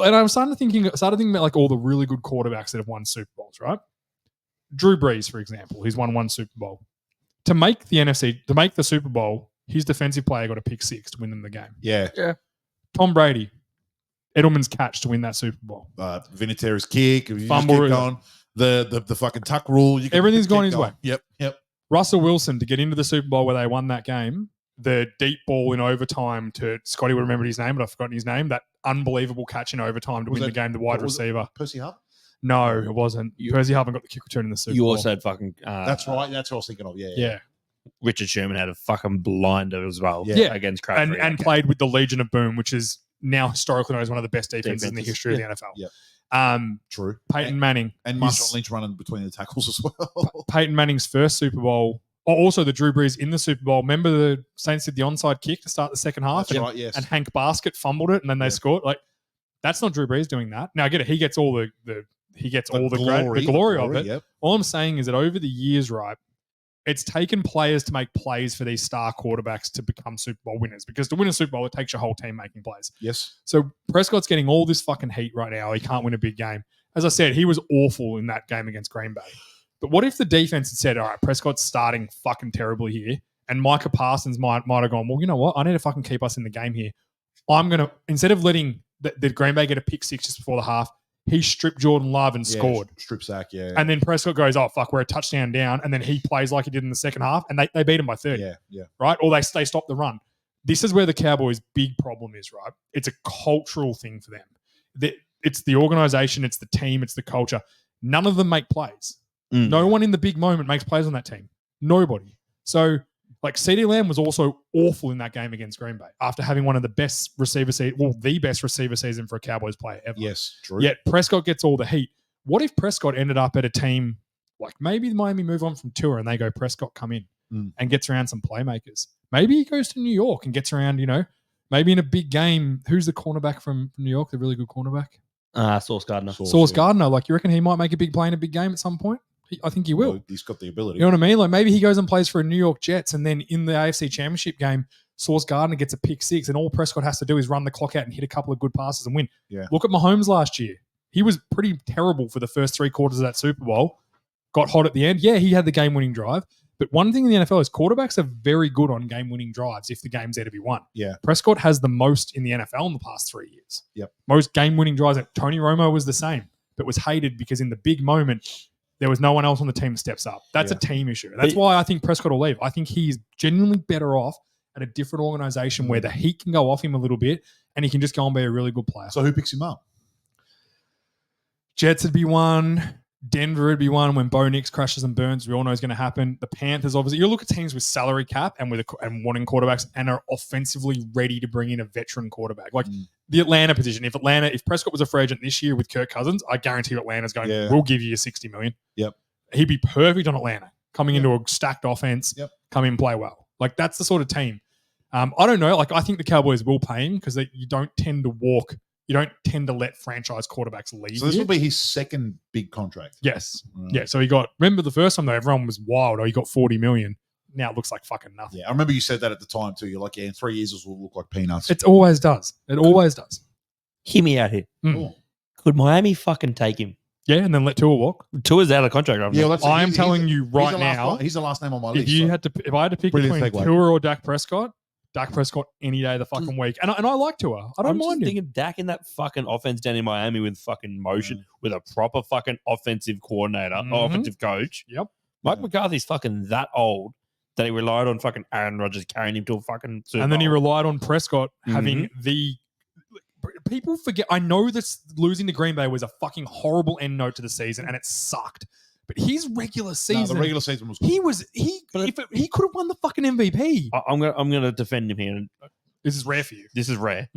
And I was started thinking about like all the really good quarterbacks that have won Super Bowls, right? Drew Brees, for example, he's won one Super Bowl. To make the Super Bowl, his defensive player got a pick six to win them the game. Yeah. Tom Brady, Edelman's catch to win that Super Bowl. Vinatieri's kick, if you Fumble, just keep going, the fucking tuck rule. Everything's gone his way. Yep. Russell Wilson to get into the Super Bowl where they won that game, the deep ball in overtime to Scotty would remember his name, but I've forgotten his name. That unbelievable catch in overtime to win the game, the wide receiver. Percy Harvin? No, it wasn't. Percy Harvin got the kick return in the Super Bowl. You also had fucking. That's right. That's what I was thinking of. Yeah. Richard Sherman had a fucking blinder as well. Yeah. Against Crabtree. And played with the Legion of Boom, which is now historically known as one of the best defenses in the history of the NFL. Yeah. True. Peyton Manning. And Marshawn Lynch running between the tackles as well. Peyton Manning's first Super Bowl. Also, the Drew Brees in the Super Bowl. Remember the Saints did the onside kick to start the second half? That's right, yes. And Hank Basket fumbled it and then they scored. Like, that's not Drew Brees doing that. Now, I get it. He gets all the glory of it. Yep. All I'm saying is that over the years, right, it's taken players to make plays for these star quarterbacks to become Super Bowl winners. Because to win a Super Bowl, it takes your whole team making plays. Yes. So Prescott's getting all this fucking heat right now. He can't win a big game. As I said, he was awful in that game against Green Bay. But what if the defense had said, all right, Prescott's starting fucking terribly here, and Micah Parsons might have gone, well, you know what? I need to fucking keep us in the game here. I'm going to, instead of letting the Green Bay get a pick six just before the half, he stripped Jordan Love and scored. Strip sack, yeah. And then Prescott goes, oh, fuck, we're a touchdown down. And then he plays like he did in the second half, and they beat him by 30. Yeah. Right? Or they stop the run. This is where the Cowboys' big problem is, right? It's a cultural thing for them. It's the organization, it's the team, it's the culture. None of them make plays. No one in the big moment makes plays on that team. Nobody. So, like, CD Lamb was also awful in that game against Green Bay after having one of the best receiver the best receiver season for a Cowboys player ever. Yes, true. Yet Prescott gets all the heat. What if Prescott ended up at a team like maybe Miami move on from Tua and they go Prescott come in and gets around some playmakers? Maybe he goes to New York and gets around, maybe in a big game. Who's the cornerback from New York? The really good cornerback? Sauce Gardner. Sauce Gardner. Like, you reckon he might make a big play in a big game at some point? I think he will. Well, he's got the ability. You know what I mean? Like, maybe he goes and plays for a New York Jets, and then in the AFC Championship game, Sauce Gardner gets a pick six, and all Prescott has to do is run the clock out and hit a couple of good passes and win. Yeah. Look at Mahomes last year. He was pretty terrible for the first three quarters of that Super Bowl. Got hot at the end. Yeah, he had the game-winning drive. But one thing in the NFL is quarterbacks are very good on game-winning drives if the game's there to be won. Yeah. Prescott has the most in the NFL in the past 3 years. Yep. Most game-winning drives. Tony Romo was the same, but was hated because in the big moment, there was no one else on the team that steps up. That's a team issue. That's why I think Prescott will leave. I think he's genuinely better off at a different organization where the heat can go off him a little bit and he can just go and be a really good player. So who picks him up? Jets would be one. Denver would be one when Bo Nix crashes and burns. We all know is going to happen. The Panthers, obviously. You look at teams with salary cap and and wanting quarterbacks and are offensively ready to bring in a veteran quarterback. Like the Atlanta position. If Prescott was a free agent this year with Kirk Cousins, I guarantee you Atlanta's going, we'll give you $60 million. Yep. He'd be perfect on Atlanta. Coming into a stacked offense, come in and play well. Like, that's the sort of team. I don't know. Like, I think the Cowboys will pay him because you don't tend to let franchise quarterbacks leave. So this will be his second big contract. Yes. Yeah. So remember the first time though, everyone was wild. Oh, he got $40 million. Now it looks like fucking nothing. Yeah. I remember you said that at the time too. You're like, in 3 years this will look like peanuts. It always does. It always does. Hear me out here. Could Miami fucking take him? Yeah, and then let Tua walk. Tua's out of contract. I am telling you right now. He's the last name on my list. If I had to pick between Tua or Dak Prescott any day of the fucking week. And I like Tua. I don't mind him. Thinking Dak in that fucking offense down in Miami with fucking motion, with a proper fucking offensive coordinator, offensive coach. Yep. Mike McCarthy's fucking that old that he relied on fucking Aaron Rodgers carrying him to a fucking Super And then he Bowl. relied on Prescott having the... People forget... I know this losing to Green Bay was a fucking horrible end note to the season and it sucked. But his regular season... the regular season was... He could have won the fucking MVP. I'm gonna defend him here. This is rare for you. This is rare.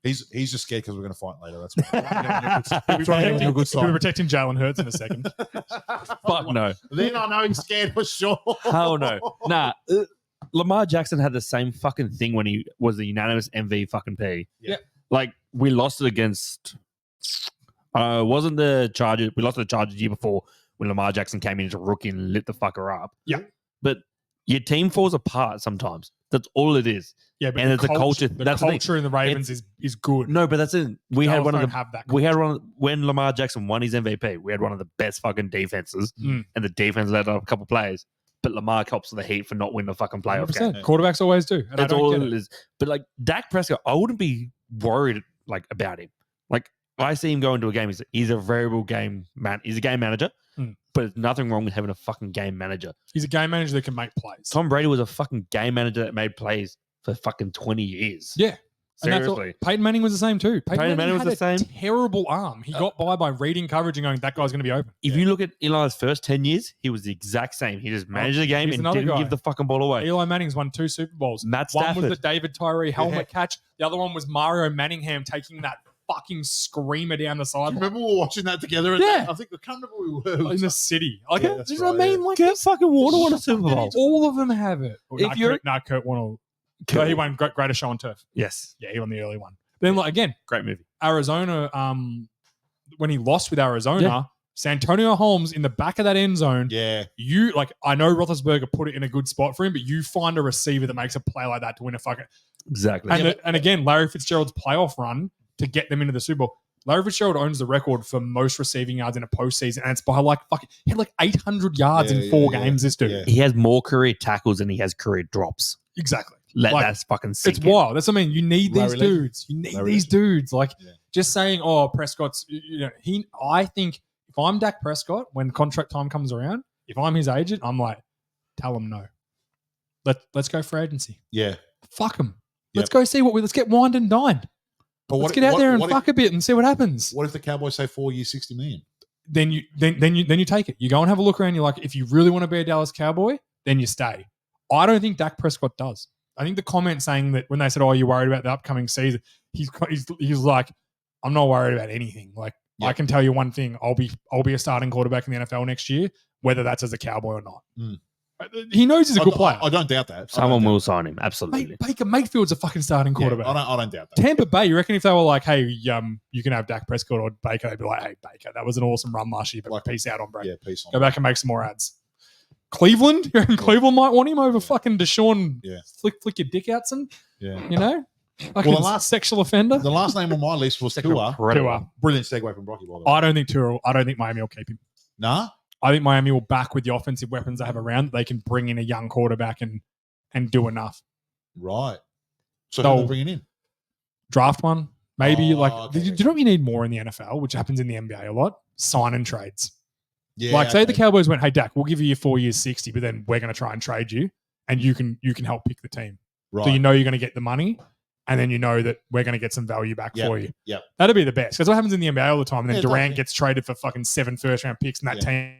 He's just scared because we're going to fight later. That's why. He'll be Trying to get him a good protecting, he'll be sign. protecting Jalen Hurts in a second. Fuck no. Then I know he's scared for sure. Hell no. Nah. Lamar Jackson had the same fucking thing when he was the unanimous MV fucking P. Yeah. Like, we lost it against. Wasn't the Chargers? We lost to the Chargers the year before when Lamar Jackson came in as a rookie and lit the fucker up. Yeah. But your team falls apart sometimes. That's all it is. Yeah, but And the it's a culture. The That's the thing. culture in the Ravens is good. No, but that's it. We had Dolphins one of don't the. have that. We had one when Lamar Jackson won his MVP. We had one of the best fucking defenses, Mm. and the defense let up a couple players. But Lamar cops the heat for not winning the fucking playoff game. 100%. Quarterbacks always do. And I That's don't all get it is. But like Dak Prescott, I wouldn't be worried like about him. Like I see him go into a game. He's a variable game man. He's a game manager, Mm. but there's nothing wrong with having a fucking game manager. He's a game manager that can make plays. Tom Brady was a fucking game manager that made plays for fucking 20 years. Yeah. And that's all- Seriously. Peyton Manning was the same too. Peyton Manning was had the same. Terrible arm. He got by reading coverage and going, that guy's going to be open. If you look at Eli's first 10 years, he was the exact same. He just managed the game he's and another didn't guy. give the fucking ball away. Eli Manning's won 2 Super Bowls. Matt One was Stafford. the David Tyree helmet catch. The other one was Mario Manningham taking that fucking screamer down the I sideline remember we were watching that together. Yeah. I think I can't remember where we were. in the city. Like, Yeah, that's do you know what I right, mean? Like, Get fucking water on a Super Bowl. all of them have it. If you're- Kurt won so he won Greater Show on Turf. Yes. Yeah, he won the early one. Then, like, again, Great movie. Arizona, when he lost with Arizona, Santonio Holmes in the back of that end zone. Yeah. You like, I know Roethlisberger put it in a good spot for him, but you find a receiver that makes a play like that to win a fucking. Exactly. And again, Larry Fitzgerald's playoff run to get them into the Super Bowl. Larry Fitzgerald owns the record for most receiving yards in a postseason, and it's by like fucking. He had like 800 yards in 4 games. This dude, Yeah. He has more career tackles than he has career drops. exactly. Let Like, that fucking sink It's in. wild. That's what I mean. You need these Larry Legend. dudes. You need Larry these dudes. Like Yeah. just saying, oh, Prescott's. I think if I'm Dak Prescott, when contract time comes around, if I'm his agent, I'm like, tell him no. Let's go for agency. Yeah. Fuck him. Let's go see let's get wined and dined. But Let's get out there and fuck a bit and see what happens. What if the Cowboys say 4 years, 60 million? Then you take it. You go and have a look around. You're like, if you really want to be a Dallas Cowboy, then you stay. I don't think Dak Prescott does. I think the comment saying that when they said, "Oh, you're worried about the upcoming season," he's like, "I'm not worried about anything. Like, Yeah. I can tell you one thing: I'll be a starting quarterback in the NFL next year, whether that's as a Cowboy or not." Mm. He knows he's a good player. I don't doubt that. Someone will sign him. Absolutely. Mate, Baker Mayfield's a fucking starting quarterback. I don't doubt that. Tampa Bay, you reckon if they were like, hey, you can have Dak Prescott or Baker, they'd be like, hey, Baker, that was an awesome run last year, but Like- peace out on Brady. Yeah, peace on. Go back and make some more ads. Cleveland? You reckon Cleveland might want him over fucking Deshaun Yeah. flick your dick out, son? Yeah. You know? Fucking the last- sexual offender? The last name on my list was Sexual Tua. predator. Tua. Brilliant segue from Brocky, by the way. I don't think Miami will keep him. Nah? I think Miami will back with the offensive weapons they have around that they can bring in a young quarterback and do enough. Right. So No. who are they bringing in? Draft one. Maybe Okay, do you know what you need more in the NFL, which happens in the NBA a lot? Sign and trades. Yeah. Like, say the okay. Cowboys went, hey, Dak, we'll give you your 4 years, 60, but then we're going to try and trade you, and you can help pick the team. Right. So you know you're going to get the money, and then you know that we're going to get some value back Yep, for you. yep. That'd be the best. Because what happens in the NBA all the time, and then Yeah, it does, Durant yeah. gets traded for fucking 7 first-round picks, and that Yeah. team.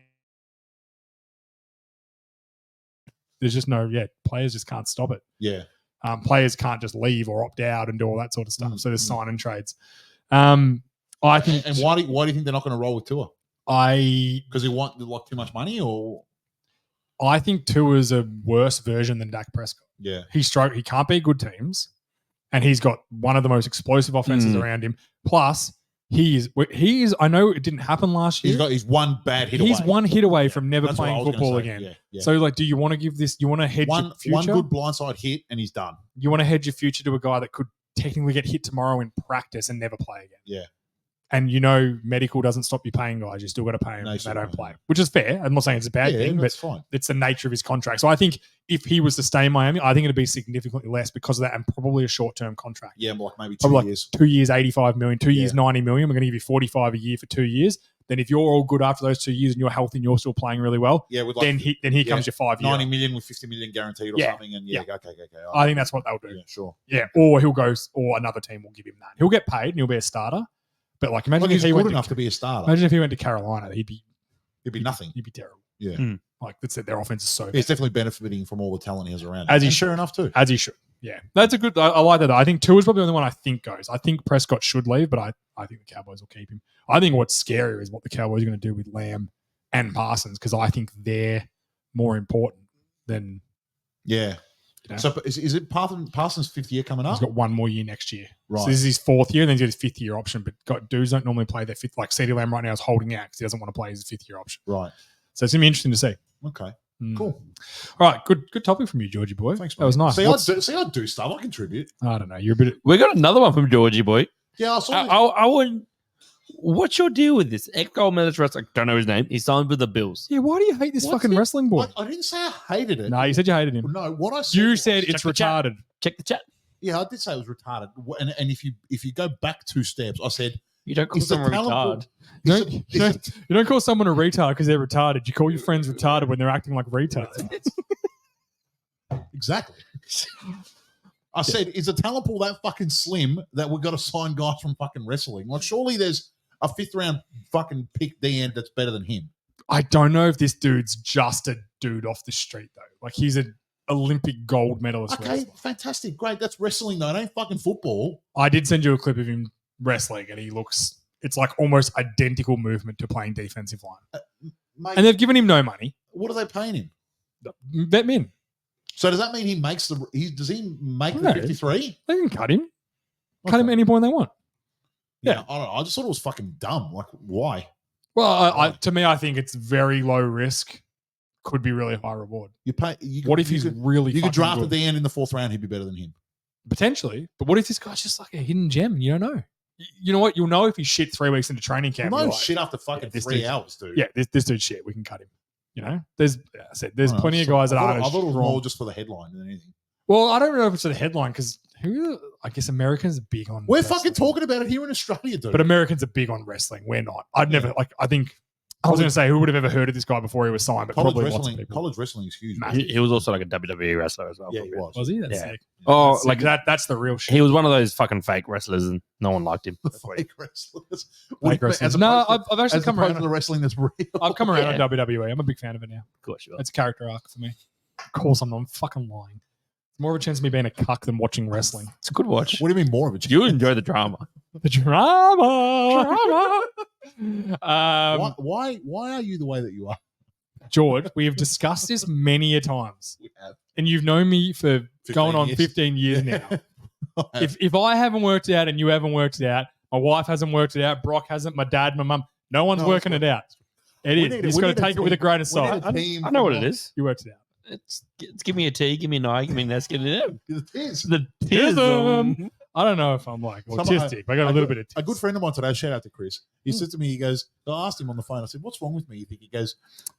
There's just players just can't stop it. Yeah. Players can't just leave or opt out and do all that sort of stuff. So there's mm. sign and trades. I think And why do you think they're not going to roll with Tua? I Because they want like too much money, or think Tua's a worse version than Dak Prescott. yeah, He can't beat good teams, and he's got one of the most explosive offenses around him. Plus, he is. I know it didn't happen last year. he's one bad hit. He's away. one hit away from never That's what I playing was gonna football say. again. Yeah, yeah. So, like, do you want to give this? You want to hedge your one future? good blindside hit and he's done. You want to hedge your future to a guy that could technically get hit tomorrow in practice and never play again. Yeah. And medical doesn't stop you paying guys. You still got to pay them No, if they sure. don't play, which is fair. I'm not saying it's a bad Yeah, thing, but that's fine. it's the nature of his contract. So I think if he was to stay in Miami, I think it'd be significantly less because of that, and probably a short-term contract. Yeah, like maybe 2 Probably like years. 2 years, 85 million, 2 years, Yeah. 90 million. We're going to give you 45 a year for 2 years. Then if you're all good after those 2 years and you're healthy and you're still playing really well, Yeah, with like then here comes your 5 year. 90 million with 50 million guaranteed or Yeah, something. And yeah. okay. I think that's what they'll do. Yeah, sure. Yeah, or or another team will give him that. He'll get paid and he'll be a starter. But like, imagine Like if he's he good went enough to, to be a starter. imagine if he went to Carolina, he'd be nothing. He'd be terrible. Yeah. Hmm. Like that's it. Their offense is so He's definitely benefiting from all the talent he has around. As he And should. fair enough too. as he should. Yeah, that's a good. I like that. I think Tua's probably the only one I think goes. I think Prescott should leave, but I think the Cowboys will keep him. I think what's scarier is what the Cowboys are going to do with Lamb and Parsons because I think they're more important than. Yeah. You know? So is it Parsons' fifth year coming up? He's got one more year next year. Right. So this is his fourth year, and then he's got his fifth year option. But dudes don't normally play their fifth. Like CeeDee Lamb right now is holding out because he doesn't want to play his fifth year option. Right. So it's going to be interesting to see. Okay. Mm. Cool. All right. Good topic from you, Georgie boy. Thanks, That was nice. See, I do stuff. I contribute. I don't know. You're a bit. We got another one from Georgie boy. Yeah, I saw I wouldn't. What's your deal with this? Ex-gold medalist wrestler, I don't know his name. He signed with the Bills. Yeah, why do you hate this What's fucking it? wrestling boy? I didn't say I hated it. No, you said you hated him. No, what I said You was- said it's Check the chat. retarded. Check the chat. Yeah, I did say it was retarded. And if you go back 2 steps, I said You don't call it's a someone talent retard. You It's don't, a- you, don't, you don't call someone a retard because they're retarded. You call your friends retarded when they're acting like retards. Exactly. I said, is a talent pool that fucking slim that we've got to sign guys from fucking wrestling? Like, surely there's a 5th round fucking pick D-end that's better than him. I don't know if this dude's just a dude off the street, though. Like, he's an Olympic gold medalist. Okay, wrestler. fantastic. Great. That's wrestling, though. It ain't fucking football. I did send you a clip of him wrestling, and he looks, it's like almost identical movement to playing defensive line. Mate, And they've given him no money. what are they paying him? Bet him in. So does that mean he makes does he make No. the 53? They can cut him. Cut Okay. him at any point they want. Yeah, I don't know. I just thought it was fucking dumb. Like, why? Well, to me, I think it's very low risk. Could be really high reward. You pay. You What if you he's could, really you could fucking draft good? at the end in the 4th round? He'd be better than him. Potentially. But what if this guy's just like a hidden gem? You don't know. You know what? You'll know if he's shit 3 weeks into training camp. No You're like, shit after fucking this 3 dude's- hours, dude. Yeah, this dude's shit. We can cut him. You know, there's I don't plenty know. of guys that I thought, aren't. I thought it was strong. more just for the headline than anything. Well, I don't know if it's the headline because I guess Americans are big on. We're wrestling. fucking talking about it here in Australia, dude. But Americans are big on wrestling. We're not. I'd never I think I was going to say who would have ever heard of this guy before he was signed, but college probably lots of people. college wrestling is huge. Massive. He was also like a WWE wrestler as well. Yeah, he was. Was he? That's Yeah. sick. Oh, That's like sick. That's the real shit. he was one of those fucking fake wrestlers, and no one liked him. Fake wrestlers. Fake wrestlers. No, I've actually as come opposed around. to the wrestling that's real. I've come around Yeah. on WWE. I'm a big fan of it now. Of course you are. It's a character arc for me. Of course, I'm fucking lying. It's more of a chance of me being a cuck than watching wrestling. It's a good watch. What do you mean more of it? You enjoy the drama. The drama. Why are you the way that you are? George, we have discussed this many a times, We have. and you've known me for 15 going on years. 15 years now. If I haven't worked it out and you haven't worked it out, my wife hasn't worked it out, Brock hasn't, my dad, my mum, no one's No, working it's it out. It We is. need You a- just we got to need a take it with a team. grain of We need salt. a team. I know what it is. You worked it out. It's give me a T, give me an I, give me an S, get it out. It is. The Tism. I don't know if I'm like Someone- autistic, but I got a little bit of A good friend of mine today, shout out to Chris. He Hmm. said to me, he goes, I asked him on the phone, I said, what's wrong with me? You think? He goes,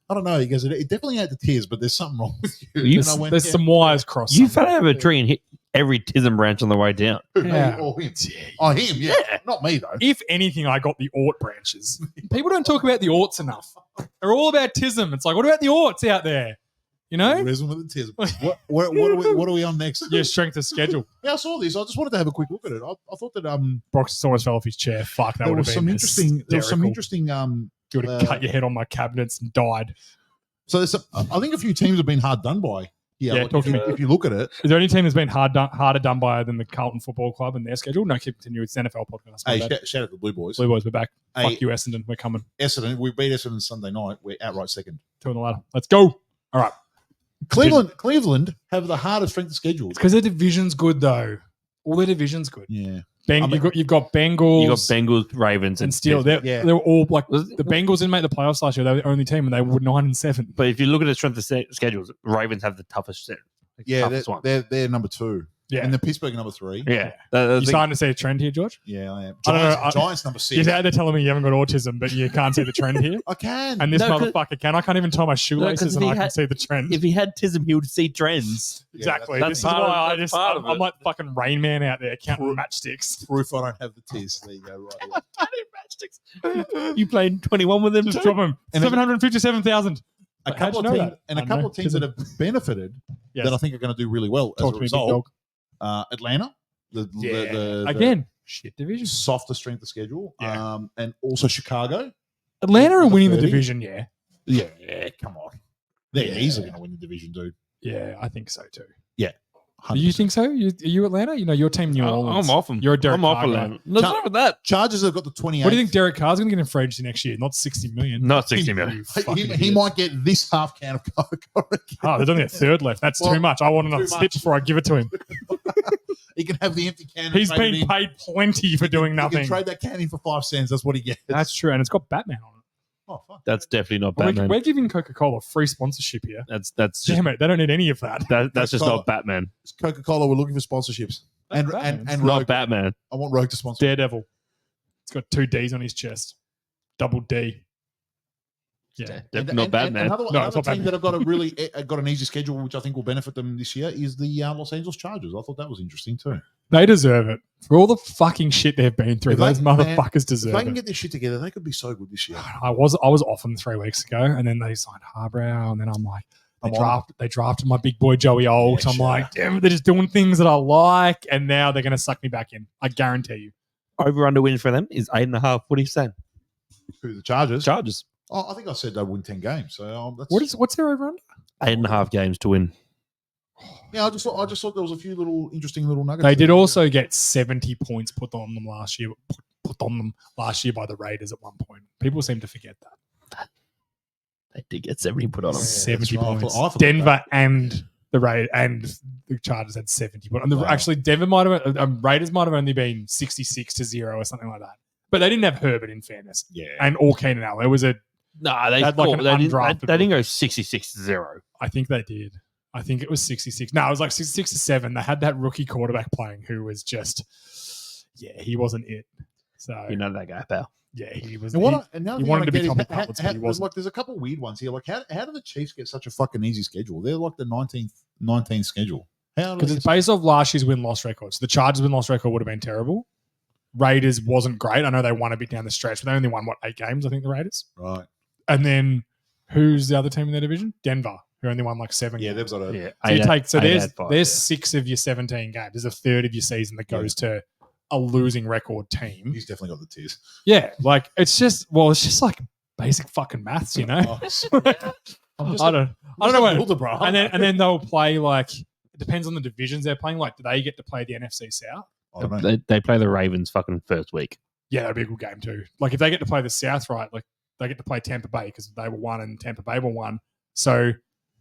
I don't know. He goes, it definitely ain't the tears, but there's something wrong with you. You- And I went, There's "Yeah." some wires crossed. You somewhere. fell out of a tree and hit every tism branch on the way down. Who, me Yeah. or him? Oh, him, yeah. Not me, though. If anything, I got the Ort branches. People don't talk about the Orts enough. They're all about Tism. It's like, what about the Orts out there? You know? Tourism with the tears. What are we on next? Yeah, strength of schedule. Yeah, I saw this. I just wanted to have a quick look at it. I thought that Brock's almost fell off his chair. Fuck, that there would have was been some interesting. There was some hysterical. interesting. You would have cut your head on my cabinets and died. So I think a few teams have been hard done by. Yeah, Yeah, like, talk to me. if you look at it, Is there any team that's been harder done by than the Carlton Football Club and their schedule? No, continue. It's the NFL podcast. My hey, bad. shout out to the Blue Boys. Blue Boys, we're back. Hey, Fuck you, Essendon. We're coming. Essendon, we beat Essendon Sunday night. We're outright second. 2 on the ladder. Let's go. All right. Cleveland have the hardest strength of schedule. It's because their division's good, though. All their division's good. Yeah. Beng- I mean- you've got Bengals. You got Bengals, Ravens, and Steel. They're, Yeah. they're all like Was- the Bengals didn't make the playoffs last year. They were the only team, and they were 9-7. But if you look at the strength of schedules, Ravens have the toughest set. Yeah, toughest one. they're number 2. Yeah. And the Pittsburgh number 3. Yeah. You starting to see a trend here, George? Yeah, I am. I don't know, Giants number 6. You're telling me you haven't got autism, but you can't see the trend here. I can. And this No, 'cause- motherfucker can. I can't even tie my shoelaces, if and he I can had- see the trend. If he had tism, he would see trends. Yeah, Exactly. that's This is part why of- I that's just part of I'm it. like fucking Rain Man out there counting Proof. matchsticks. Proof I don't have the tears. There you go. Right. You played 21 with him Just too? drop him. And 757,000. A How'd couple you of know teams, that? and a I couple know. of teams that have benefited Yes. that I think are going to do really well Talk as to a me, big result. dog. Atlanta, the Again, shit division. softer strength of schedule, Yeah. and also Chicago. Atlanta are Number winning the 30. division, yeah. Yeah, come on, they're Yeah. easily going to win the division, dude. Yeah, I think so too. Do you think so? Are you Atlanta? You know, your team New Orleans. I'm off them. You're a Derek I'm off Carr guy. Atlanta. What's wrong with that? Chargers have got the 28th. What do you think Derek Carr's going to get in free agency next year? Not 60 million. Not 60 million. You fucking He idiot. might get this half can of Coca-Cola. Oh, there's only a third left. That's too much. I want another too slip much. before I give it to him. He can have the empty can. and He's trade it been in. paid plenty for doing He nothing. can trade that can in for 5 cents. That's what he gets. That's true. And it's got Batman on it. Oh, fuck. That's definitely not We're, Batman. we're giving Coca-Cola free sponsorship here. That's just Damn it. They don't need any of that. that's just Coca-Cola. not Batman. It's Coca-Cola. We're looking for sponsorships. And Batman's and Not Rogue. Batman. I want Rogue to sponsor. Daredevil. It's got 2 D's on his chest. Double D. Yeah. Definitely not Batman. Another, No, another it's not team Batman. that have got a really got an easy schedule, which I think will benefit them this year, is the Los Angeles Chargers. I thought that was interesting too. They deserve it. For all the fucking shit they've been through, If they- those motherfuckers If deserve they can it. get this shit together, they could be so good this year. I was off them 3 weeks ago, and then they signed Harbrow, and then I'm like, they drafted my big boy Joey Alt. Yeah, I'm sure. like, damn, they're just doing things that I like, and now they're going to suck me back in. I guarantee you. Over under wins for them is 8.5. What are you saying? Who, the Chargers? Chargers. Oh, I think I said they win 10 games. So that's, What's their over under? 8.5 games to win. yeah. I just thought there was a few little interesting little nuggets. They did there. also get 70 points put on them last year. Put on them last year by the Raiders at one point. People seem to forget that. They did get 70 put on them. Yeah, 70 that's right. I points. forgot Denver that. and the Raiders and the Chargers had 70. But Wow. actually, Denver might have Raiders might have only been 66-0 or something like that. But they didn't have Herbert, in fairness, Yeah. and or Keenan Allen. It was a. No, they Had like an they undrafted didn't go 66-0. I think they did. I think it was 66. No, it was like 66-7. They had that rookie quarterback playing who was just, he wasn't it. So You know that guy, pal. yeah, he was. And now he wanted to become the Cutlets, but he wasn't. like, there's a couple weird ones here. Like, how do the Chiefs get such a fucking easy schedule? They're like the 19th schedule. How do Because they it's based off last year's win-loss records. The Chargers' win-loss record would have been terrible. Raiders wasn't great. I know they won a bit down the stretch, but they only won, 8 games, I think, the Raiders. right? And then who's the other team in their division? Denver, who only won 7 Yeah, games. they've got a Yeah. So you take there's 6 6 of your 17 games. There's a third of your season that goes to a losing record team. He's definitely got the tears. Yeah, like it's just like basic fucking maths, you know. Oh, I don't know what. Builder, bro. And then they'll play it depends on the divisions they're playing. Like, do they get to play the NFC South? I don't know. They play the Ravens fucking first week. Yeah, that'd be a good game too. Like if they get to play the South, right? Like they get to play Tampa Bay because they were 1 and Tampa Bay were 1. So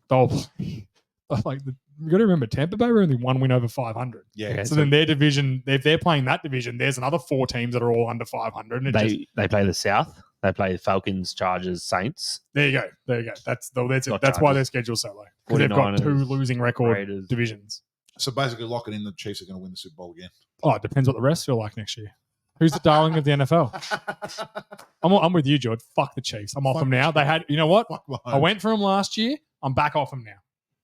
they'll you got to remember Tampa Bay were only 1 win over 500. Yeah, Okay. So then their division, if they're playing that division, there's another 4 teams that are all under 500. And They play the South. They play the Falcons, Chargers, Saints, there you go. That's it. Not That's why Chargers. their schedule's so low. Because they've got 2 49ers, losing record Raiders. divisions. So basically, locking in the Chiefs are going to win the Super Bowl again. Oh, it depends what the rest feel like next year. Who's the darling of the NFL? I'm with you, George. Fuck the Chiefs. I'm off Fuck them the now. They had, you know what? Fuck Mahomes. I went for them last year. I'm back off them now.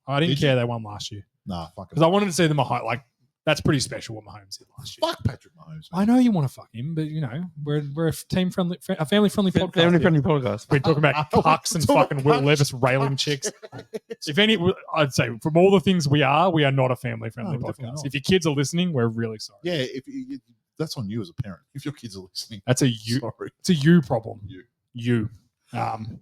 I didn't Did you? care they won last year Nah, fuck because I wanted to see them a high. Like that's pretty special what Mahomes did last year. Fuck Patrick Mahomes. I know you want to fuck him, but you know we're a team friendly, a family friendly podcast. Family here. friendly podcast. We're talking about cucks and fucking Will Levis railing chicks. If any, I'd say from all the things we are not a family friendly No, definitely podcast. not. If your kids are listening, we're really sorry. Yeah, that's on you as a parent. If your kids are listening, That's a you. sorry. It's a you problem. You.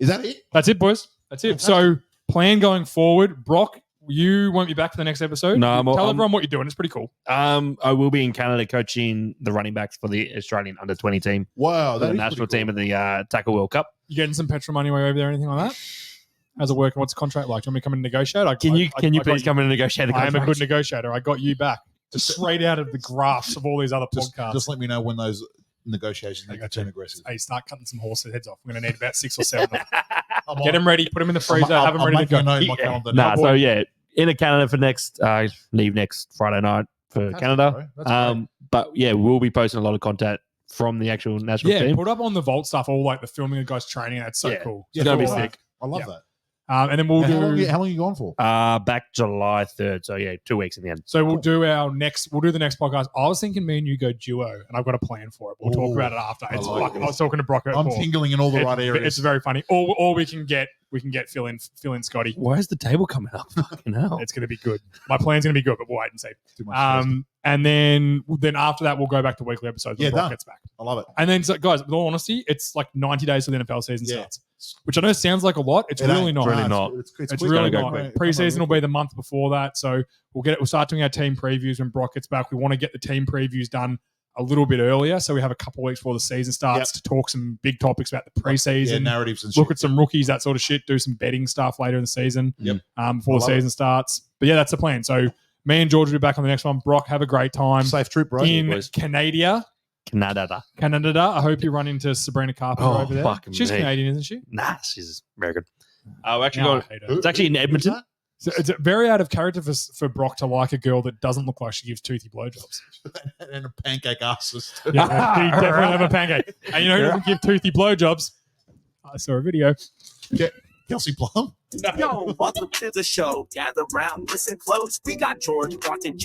Is that it? That's it, boys. That's it. So plan going forward, Brock. You won't be back for the next episode. No, Tell everyone what you're doing. It's pretty cool. I will be in Canada coaching the running backs for the Australian under-20 team, Wow, for that the is national pretty team cool. in the Tackle World Cup. You getting some petrol money while you're over there, or anything like that? How's it working? What's the contract like? Do you want me to come and negotiate? Can you I got please come in and negotiate the I am contract? a good negotiator. I got you back. Straight out of the graphs of all these other podcasts. Just let me know when those negotiations I got turn you. aggressive. Hey, start cutting some horse heads off. I'm going to need about 6 or 7 of them. I'm Get them ready. Put them in the freezer. Have them ready to go. Note in my Yeah. calendar. Nah, now. so yeah, in Canada for next leave next Friday night for Fantastic, Canada. bro. That's great. But yeah, we'll be posting a lot of content from the actual national Yeah, team. put up on the Vault stuff, all like the filming of guys training. That's so Yeah. cool. It's gonna be cool. sick. I love Yeah. that. And then we'll Now, do. how long are you gone for? Back July 3rd. So yeah, 2 weeks in the end. So we'll do the next podcast. I was thinking me and you go duo, and I've got a plan for it. We'll talk Ooh, about it after. I It's like fucking, it. I was talking to Brock. I'm tingling in all the right areas. It's very funny. Or we can get we can get Phil in Scotty. Why is the table coming up? Fucking hell. It's going to be good. My plan's going to be good, but we'll wait and see. Too much stress. And then after that, we'll go back to weekly episodes when Yeah, Brock done. gets back. I love it. And then, so, guys, with all honesty, it's like 90 days till the NFL season Yeah. starts, which I know sounds like a lot. It's It really ain't. not. Really not. It's It's quick. really go not. quick. Preseason will be the month before that, so we'll start doing our team previews when Brock gets back. We want to get the team previews done a little bit earlier, so we have a couple of weeks before the season starts to talk some big topics about the preseason, Yeah, narratives and look shit. at some rookies, that sort of shit, do some betting stuff later in the season. Yep. Before the I love season starts. But yeah, that's the plan. So me and George will be back on the next one. Brock, have a great time Safe trip, bro. in boys. Canada. Canada. I hope you run into Sabrina Carpenter Oh, over there. fucking She's me. Canadian, isn't she? Nah, she's American. Oh, actually, No, I got, hate her. it's actually in Edmonton. So it's very out of character for Brock to like a girl that doesn't look like she gives toothy blowjobs. And a pancake asses. Yeah, he definitely have a pancake. And you know who doesn't give toothy blowjobs? I saw a video. Kelsey Plum. Yo, welcome to the show. Gather round, listen close. We got George, Brock, and Jay.